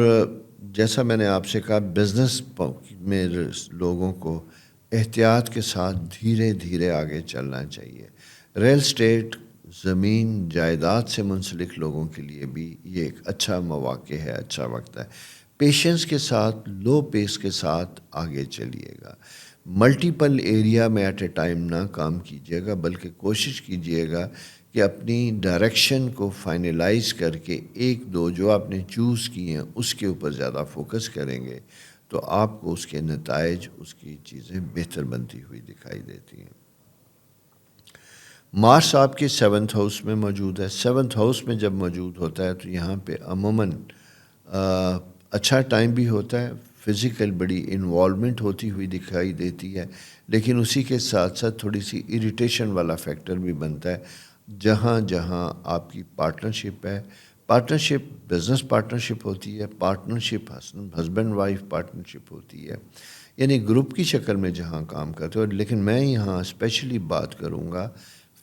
جیسا میں نے آپ سے کہا، بزنس میں لوگوں کو احتیاط کے ساتھ دھیرے دھیرے آگے چلنا چاہیے۔ ریل اسٹیٹ، زمین جائیداد سے منسلک لوگوں کے لیے بھی یہ ایک اچھا مواقع ہے، اچھا وقت ہے۔ پیشنس کے ساتھ، لو پیس کے ساتھ آگے چلیے گا۔ ملٹیپل ایریا میں ایٹ اے ٹائم نہ کام کیجیے گا، بلکہ کوشش کیجیے گا کہ اپنی ڈائریکشن کو فائنلائز کر کے ایک دو جو آپ نے چوز کی ہیں اس کے اوپر زیادہ فوکس کریں گے تو آپ کو اس کے نتائج، اس کی چیزیں بہتر بنتی ہوئی دکھائی دیتی ہیں۔ مارس آپ کے 7th ہاؤس میں موجود ہے۔ 7th ہاؤس میں جب موجود ہوتا ہے تو یہاں پہ عموماً اچھا ٹائم بھی ہوتا ہے، فزیکل بڑی انوالومنٹ ہوتی ہوئی دکھائی دیتی ہے، لیکن اسی کے ساتھ ساتھ تھوڑی سی اریٹیشن والا فیکٹر بھی بنتا ہے، جہاں جہاں آپ کی پارٹنرشپ ہے۔ پارٹنرشپ بزنس پارٹنرشپ ہوتی ہے، پارٹنرشپ ہسبینڈ وائف پارٹنرشپ ہوتی ہے، یعنی گروپ کی شکل میں جہاں کام کرتے ہو۔ لیکن میں یہاں اسپیشلی بات کروں گا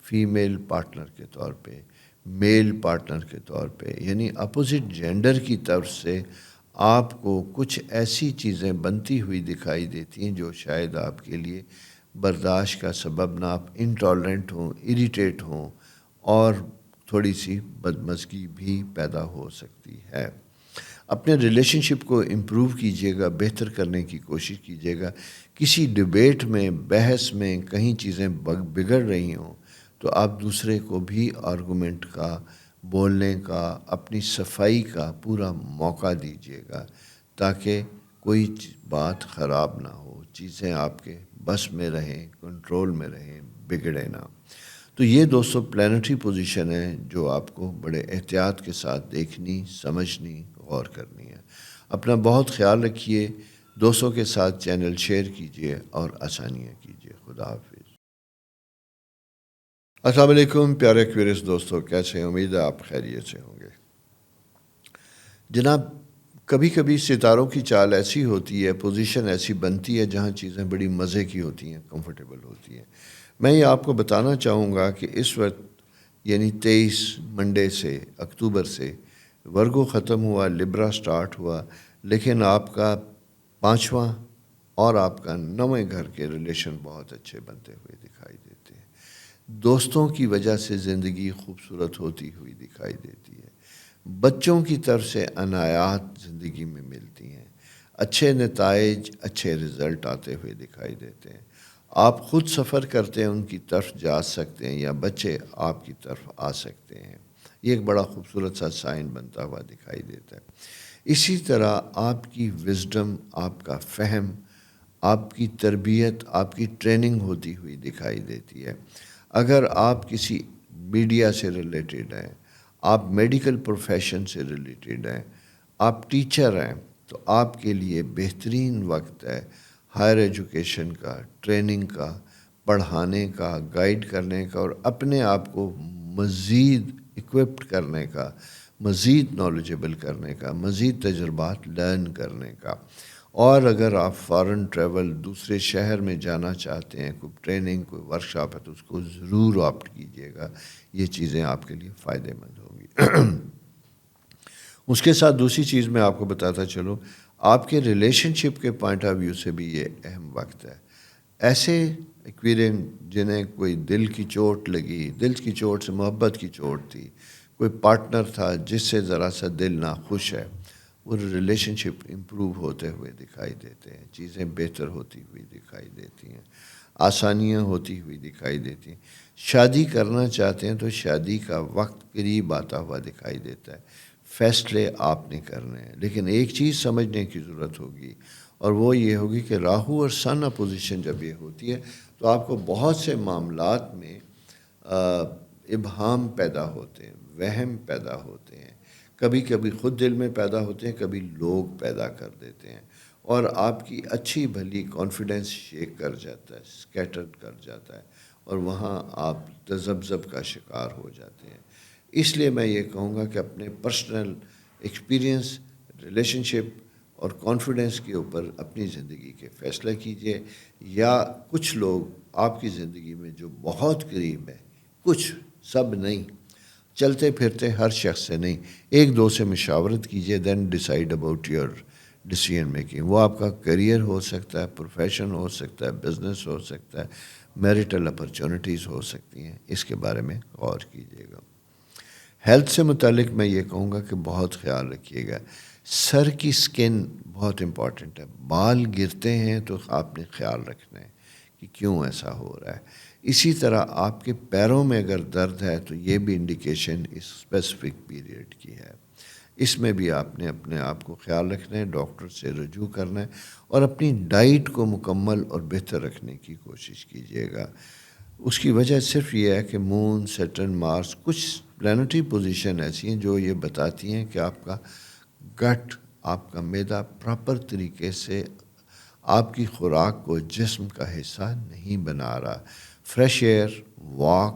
فیمیل پارٹنر کے طور پہ، میل پارٹنر کے طور پہ، یعنی اپوزٹ جینڈر کی طرف سے آپ کو کچھ ایسی چیزیں بنتی ہوئی دکھائی دیتی ہیں جو شاید آپ کے لیے برداشت کا سبب نہ، آپ انٹالرنٹ ہوں، اریٹیٹ ہوں، اور تھوڑی سی بدمزگی بھی پیدا ہو سکتی ہے۔ اپنے ریلیشن شپ کو امپروو کیجیے گا، بہتر کرنے کی کوشش کیجیے گا۔ کسی ڈبیٹ میں، بحث میں کہیں چیزیں بگڑ رہی ہوں تو آپ دوسرے کو بھی آرگومنٹ کا، بولنے کا، اپنی صفائی کا پورا موقع دیجیے گا تاکہ کوئی بات خراب نہ ہو، چیزیں آپ کے بس میں رہیں، کنٹرول میں رہیں، بگڑے نہ۔ تو یہ دوستو پلانٹری پوزیشن ہے جو آپ کو بڑے احتیاط کے ساتھ دیکھنی، سمجھنی، غور کرنی ہے۔ اپنا بہت خیال رکھیے، دوستوں کے ساتھ چینل شیئر کیجیے اور آسانیاں کیجیے۔ خدا حافظ۔ السلام علیکم پیارے ایکویریس دوستو، کیسے ہیں؟ امید ہے آپ خیریت سے ہوں گے۔ جناب، کبھی کبھی ستاروں کی چال ایسی ہوتی ہے، پوزیشن ایسی بنتی ہے جہاں چیزیں بڑی مزے کی ہوتی ہیں، کمفرٹیبل ہوتی ہیں۔ میں یہ آپ کو بتانا چاہوں گا کہ اس وقت یعنی 23 منڈے سے، اکتوبر سے ورگو ختم ہوا، لبرا سٹارٹ ہوا، لیکن آپ کا 5واں اور آپ کا 9ویں گھر کے ریلیشن بہت اچھے بنتے ہوئے دکھائی دیتے ہیں۔ دوستوں کی وجہ سے زندگی خوبصورت ہوتی ہوئی دکھائی دیتی ہے، بچوں کی طرف سے عنایات زندگی میں ملتی ہیں، اچھے نتائج، اچھے رزلٹ آتے ہوئے دکھائی دیتے ہیں۔ آپ خود سفر کرتے ہیں، ان کی طرف جا سکتے ہیں، یا بچے آپ کی طرف آ سکتے ہیں، یہ ایک بڑا خوبصورت سا سائن بنتا ہوا دکھائی دیتا ہے۔ اسی طرح آپ کی وزڈم، آپ کا فہم، آپ کی تربیت، آپ کی ٹریننگ ہوتی ہوئی دکھائی دیتی ہے۔ اگر آپ کسی میڈیا سے ریلیٹڈ ہیں، آپ میڈیکل پروفیشن سے ریلیٹڈ ہیں، آپ ٹیچر ہیں، تو آپ کے لیے بہترین وقت ہے ہائر ایجوکیشن کا، ٹریننگ کا، پڑھانے کا، گائیڈ کرنے کا، اور اپنے آپ کو مزید اکوپڈ کرنے کا، مزید نالجبل کرنے کا، مزید تجربات لرن کرنے کا۔ اور اگر آپ فارن ٹریول، دوسرے شہر میں جانا چاہتے ہیں، کوئی ٹریننگ، کوئی ورکشاپ ہے، تو اس کو ضرور آپٹ کیجیے گا، یہ چیزیں آپ کے لیے فائدہ مند ہوں گی۔ اس کے ساتھ دوسری چیز میں آپ کو بتاتا چلوں، آپ کے ریلیشن شپ کے پوائنٹ آف ویو سے بھی یہ اہم وقت ہے۔ ایسے ایکویرین جنہیں کوئی دل کی چوٹ لگی، دل کی چوٹ سے محبت کی چوٹ تھی، کوئی پارٹنر تھا جس سے ذرا سا دل ناخوش ہے، وہ ریلیشن شپ امپروو ہوتے ہوئے دکھائی دیتے ہیں، چیزیں بہتر ہوتی ہوئی دکھائی دیتی ہیں، آسانیاں ہوتی ہوئی دکھائی دیتی ہیں۔ شادی کرنا چاہتے ہیں تو شادی کا وقت قریب آتا ہوا دکھائی دیتا ہے۔ فیصلے آپ نے کرنے ہیں، لیکن ایک چیز سمجھنے کی ضرورت ہوگی، اور وہ یہ ہوگی کہ راہو اور سن اپوزیشن جب یہ ہوتی ہے تو آپ کو بہت سے معاملات میں ابہام پیدا ہوتے ہیں، وہم پیدا ہوتے ہیں، کبھی کبھی خود دل میں پیدا ہوتے ہیں، کبھی لوگ پیدا کر دیتے ہیں، اور آپ کی اچھی بھلی کانفیڈنس شیک کر جاتا ہے، اسکیٹرڈ کر جاتا ہے، اور وہاں آپ تذبذب کا شکار ہو جاتے ہیں۔ اس لیے میں یہ کہوں گا کہ اپنے پرسنل ایکسپیرینس، ریلیشن شپ اور کانفیڈنس کے اوپر اپنی زندگی کے فیصلے کیجیے، یا کچھ لوگ آپ کی زندگی میں جو بہت قریب ہے، کچھ، سب نہیں، چلتے پھرتے ہر شخص سے نہیں، ایک دو سے مشاورت کیجیے، then decide about your decision making. وہ آپ کا کریئر ہو سکتا ہے، پروفیشن ہو سکتا ہے، بزنس ہو سکتا ہے، میریٹل اپرچونٹیز ہو سکتی ہیں، اس کے بارے میں غور کیجیے گا۔ ہیلتھ سے متعلق میں یہ کہوں گا کہ بہت خیال رکھیے گا، سر کی سکن بہت امپورٹنٹ ہے، بال گرتے ہیں تو آپ نے خیال رکھنا ہے کہ کیوں ایسا ہو رہا ہے۔ اسی طرح آپ کے پیروں میں اگر درد ہے تو یہ بھی انڈیکیشن اس اسپیسیفک پیریڈ کی ہے، اس میں بھی آپ نے اپنے آپ کو خیال رکھنا ہے، ڈاکٹر سے رجوع کرنا ہے، اور اپنی ڈائٹ کو مکمل اور بہتر رکھنے کی کوشش کیجیے گا۔ اس کی وجہ صرف یہ ہے کہ مون، سیٹرن، مارس، کچھ پلانٹری پوزیشن ایسی ہیں جو یہ بتاتی ہیں کہ آپ کا گٹ، آپ کا معدہ پراپر طریقے سے آپ کی خوراک کو جسم کا حصہ نہیں بنا رہا۔ فریش ایئر، واک،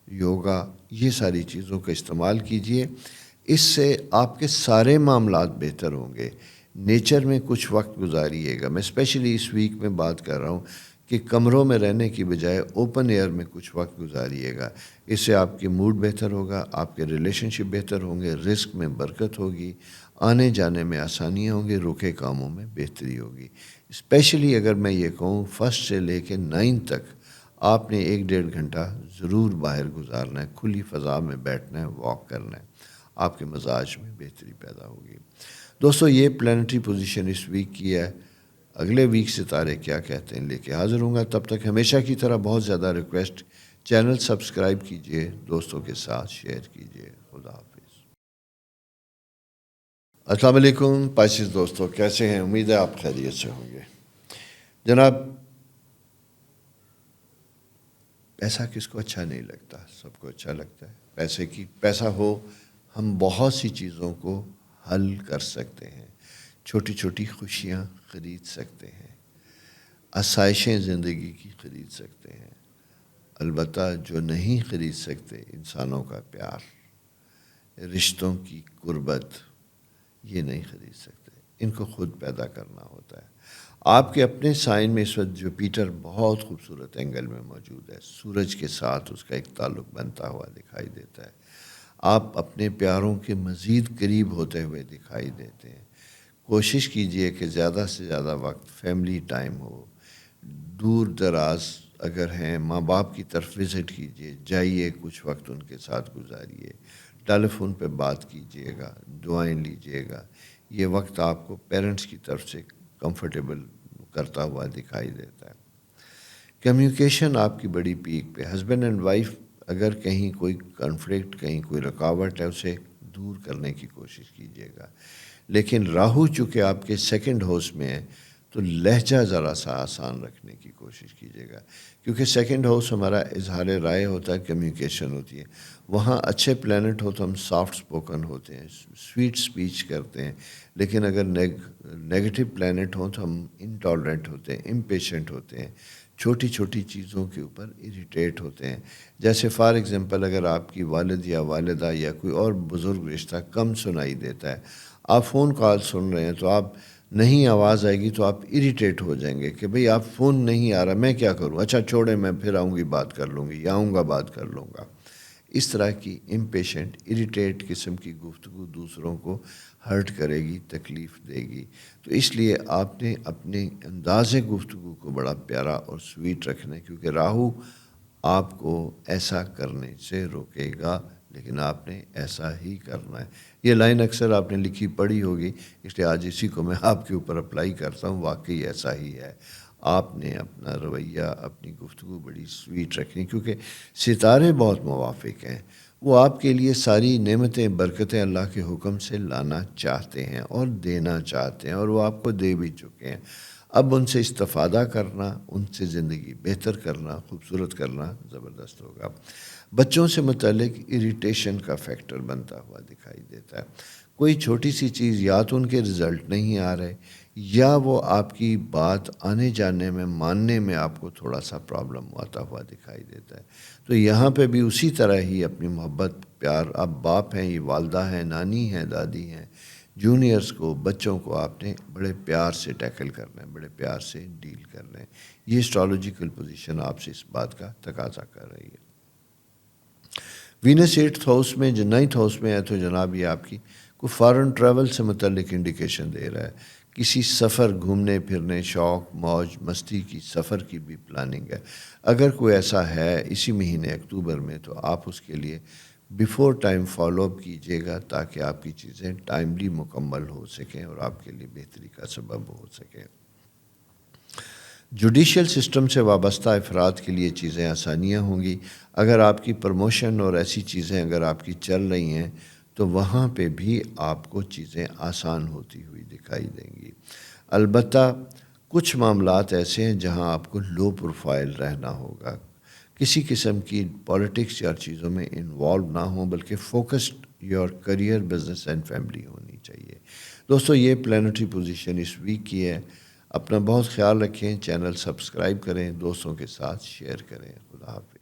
یوگا، یہ ساری چیزوں کا استعمال کیجیے، اس سے آپ کے سارے معاملات بہتر ہوں گے۔ نیچر میں کچھ وقت گزاریے گا، میں اسپیشلی اس ویک میں بات کر رہا ہوں کہ کمروں میں رہنے کی بجائے اوپن ایئر میں کچھ وقت گزاریے گا، اس سے آپ کی موڈ بہتر ہوگا، آپ کے ریلیشن شپ بہتر ہوں گے، رزق میں برکت ہوگی، آنے جانے میں آسانیاں ہوں گی، رکے کاموں میں بہتری ہوگی۔ اسپیشلی اگر میں یہ کہوں 1 سے لے کے 9 تک آپ نے 1-1.5 گھنٹہ ضرور باہر گزارنا ہے، کھلی فضا میں بیٹھنا ہے، واک کرنا ہے، آپ کے مزاج میں بہتری پیدا ہوگی۔ دوستو، یہ پلانٹری پوزیشن اس ویک کی ہے، اگلے ویک ستارے کیا کہتے ہیں لے کے حاضر ہوں گا۔ تب تک ہمیشہ کی طرح بہت زیادہ ریکویسٹ، چینل سبسکرائب کیجئے، دوستوں کے ساتھ شیئر کیجئے۔ خدا حافظ۔ السلام علیکم پائسیز دوستو، کیسے ہیں؟ امید ہے آپ خیریت سے ہوں گے۔ جناب، پیسہ کس کو اچھا نہیں لگتا؟ سب کو اچھا لگتا ہے۔ پیسہ ہو، ہم بہت سی چیزوں کو حل کر سکتے ہیں، چھوٹی چھوٹی خوشیاں خرید سکتے ہیں، آسائشیں زندگی کی خرید سکتے ہیں، البتہ جو نہیں خرید سکتے، انسانوں کا پیار، رشتوں کی قربت، یہ نہیں خرید سکتے، ان کو خود پیدا کرنا ہوتا ہے۔ آپ کے اپنے سائن میں اس وقت جوپیٹر بہت خوبصورت اینگل میں موجود ہے، سورج کے ساتھ اس کا ایک تعلق بنتا ہوا دکھائی دیتا ہے، آپ اپنے پیاروں کے مزید قریب ہوتے ہوئے دکھائی دیتے ہیں۔ کوشش کیجئے کہ زیادہ سے زیادہ وقت فیملی ٹائم ہو، دور دراز اگر ہیں ماں باپ کی طرف وزٹ کیجئے، جائیے، کچھ وقت ان کے ساتھ گزاریے، ٹیلی فون پہ بات کیجئے گا، دعائیں لیجئے گا، یہ وقت آپ کو پیرنٹس کی طرف سے کمفرٹیبل کرتا ہوا دکھائی دیتا ہے۔ کمیونیکیشن آپ کی بڑی پیک پہ، ہسبینڈ اینڈ وائف اگر کہیں کوئی کنفلکٹ، کہیں کوئی رکاوٹ ہے، اسے دور کرنے کی کوشش کیجیے گا۔ لیکن راہو چونکہ آپ کے سیکنڈ ہاؤس میں ہے تو لہجہ ذرا سا آسان رکھنے کی کوشش کیجیے گا، کیونکہ سیکنڈ ہاؤس ہمارا اظہار رائے ہوتا ہے، کمیونیکیشن ہوتی ہے، وہاں اچھے پلینٹ ہو تو ہم سافٹ سپوکن ہوتے ہیں، سویٹ سپیچ کرتے ہیں، لیکن اگر نیگیٹو پلینٹ ہوں تو ہم انٹالرنٹ ہوتے ہیں، امپیشنٹ ہوتے ہیں، چھوٹی چھوٹی چیزوں کے اوپر اریٹیٹ ہوتے ہیں۔ جیسے فار ایگزامپل اگر آپ کی والد یا والدہ یا کوئی اور بزرگ رشتہ کم سنائی دیتا ہے، آپ فون کال سن رہے ہیں تو آپ نہیں آواز آئے گی تو آپ اریٹیٹ ہو جائیں گے کہ بھئی آپ فون نہیں آ رہا، میں کیا کروں، اچھا چھوڑیں، میں پھر آؤں گی بات کر لوں گی، یا آؤں گا بات کر لوں گا۔ اس طرح کی امپیشنٹ، اریٹیٹ قسم کی گفتگو دوسروں کو ہرٹ کرے گی، تکلیف دے گی۔ تو اس لیے آپ نے اپنے انداز گفتگو کو بڑا پیارا اور سویٹ رکھنا ہے، کیونکہ راہو آپ کو ایسا کرنے سے روکے گا، لیکن آپ نے ایسا ہی کرنا ہے۔ یہ لائن اکثر آپ نے لکھی پڑھی ہوگی، اس لیے آج اسی کو میں آپ کے اوپر اپلائی کرتا ہوں، واقعی ایسا ہی ہے۔ آپ نے اپنا رویہ اپنی گفتگو بڑی سویٹ رکھنی، کیونکہ ستارے بہت موافق ہیں، وہ آپ کے لیے ساری نعمتیں برکتیں اللہ کے حکم سے لانا چاہتے ہیں اور دینا چاہتے ہیں، اور وہ آپ کو دے بھی چکے ہیں۔ اب ان سے استفادہ کرنا، ان سے زندگی بہتر کرنا، خوبصورت کرنا زبردست ہوگا۔ بچوں سے متعلق اریٹیشن کا فیکٹر بنتا ہوا دکھائی دیتا ہے۔ کوئی چھوٹی سی چیز یا تو ان کے رزلٹ نہیں آ رہے، یا وہ آپ کی بات آنے جانے میں ماننے میں آپ کو تھوڑا سا پرابلم آتا ہوا دکھائی دیتا ہے۔ تو یہاں پہ بھی اسی طرح ہی اپنی محبت پیار، اب باپ ہیں، یہ والدہ ہیں، نانی ہیں، دادی ہیں، جونیئرز کو، بچوں کو آپ نے بڑے پیار سے ٹیکل کرنا ہے، بڑے پیار سے ڈیل کرنا ہے۔ یہ اسٹرالوجیکل پوزیشن آپ سے اس بات کا تقاضا کر رہی ہے۔ وینس 8th ہاؤس میں، 9th ہاؤس میں ہے، تو جناب یہ آپ کی کوئی فارن ٹریول سے متعلق انڈیکیشن دے رہا ہے۔ کسی سفر، گھومنے پھرنے، شوق موج مستی کی سفر کی بھی پلاننگ ہے۔ اگر کوئی ایسا ہے اسی مہینے اکتوبر میں، تو آپ اس کے لیے بیفور ٹائم فالو اپ کیجیے گا، تاکہ آپ کی چیزیں ٹائملی مکمل ہو سکیں اور آپ کے لیے بہتری کا سبب ہو سکے۔ جوڈیشل سسٹم سے وابستہ افراد کے لیے چیزیں آسانیاں ہوں گی۔ اگر آپ کی پروموشن اور ایسی چیزیں اگر آپ کی چل رہی ہیں، تو وہاں پہ بھی آپ کو چیزیں آسان ہوتی ہوئی دکھائی دیں گی۔ البتہ کچھ معاملات ایسے ہیں جہاں آپ کو لو پروفائل رہنا ہوگا، کسی قسم کی پالیٹکس یا چیزوں میں انوالو نہ ہوں، بلکہ focused your career, business and family ہونی چاہیے۔ دوستو، یہ پلانٹری پوزیشن اس ویک کی ہے۔ اپنا بہت خیال رکھیں، چینل سبسکرائب کریں، دوستوں کے ساتھ شیئر کریں۔ خدا حافظ۔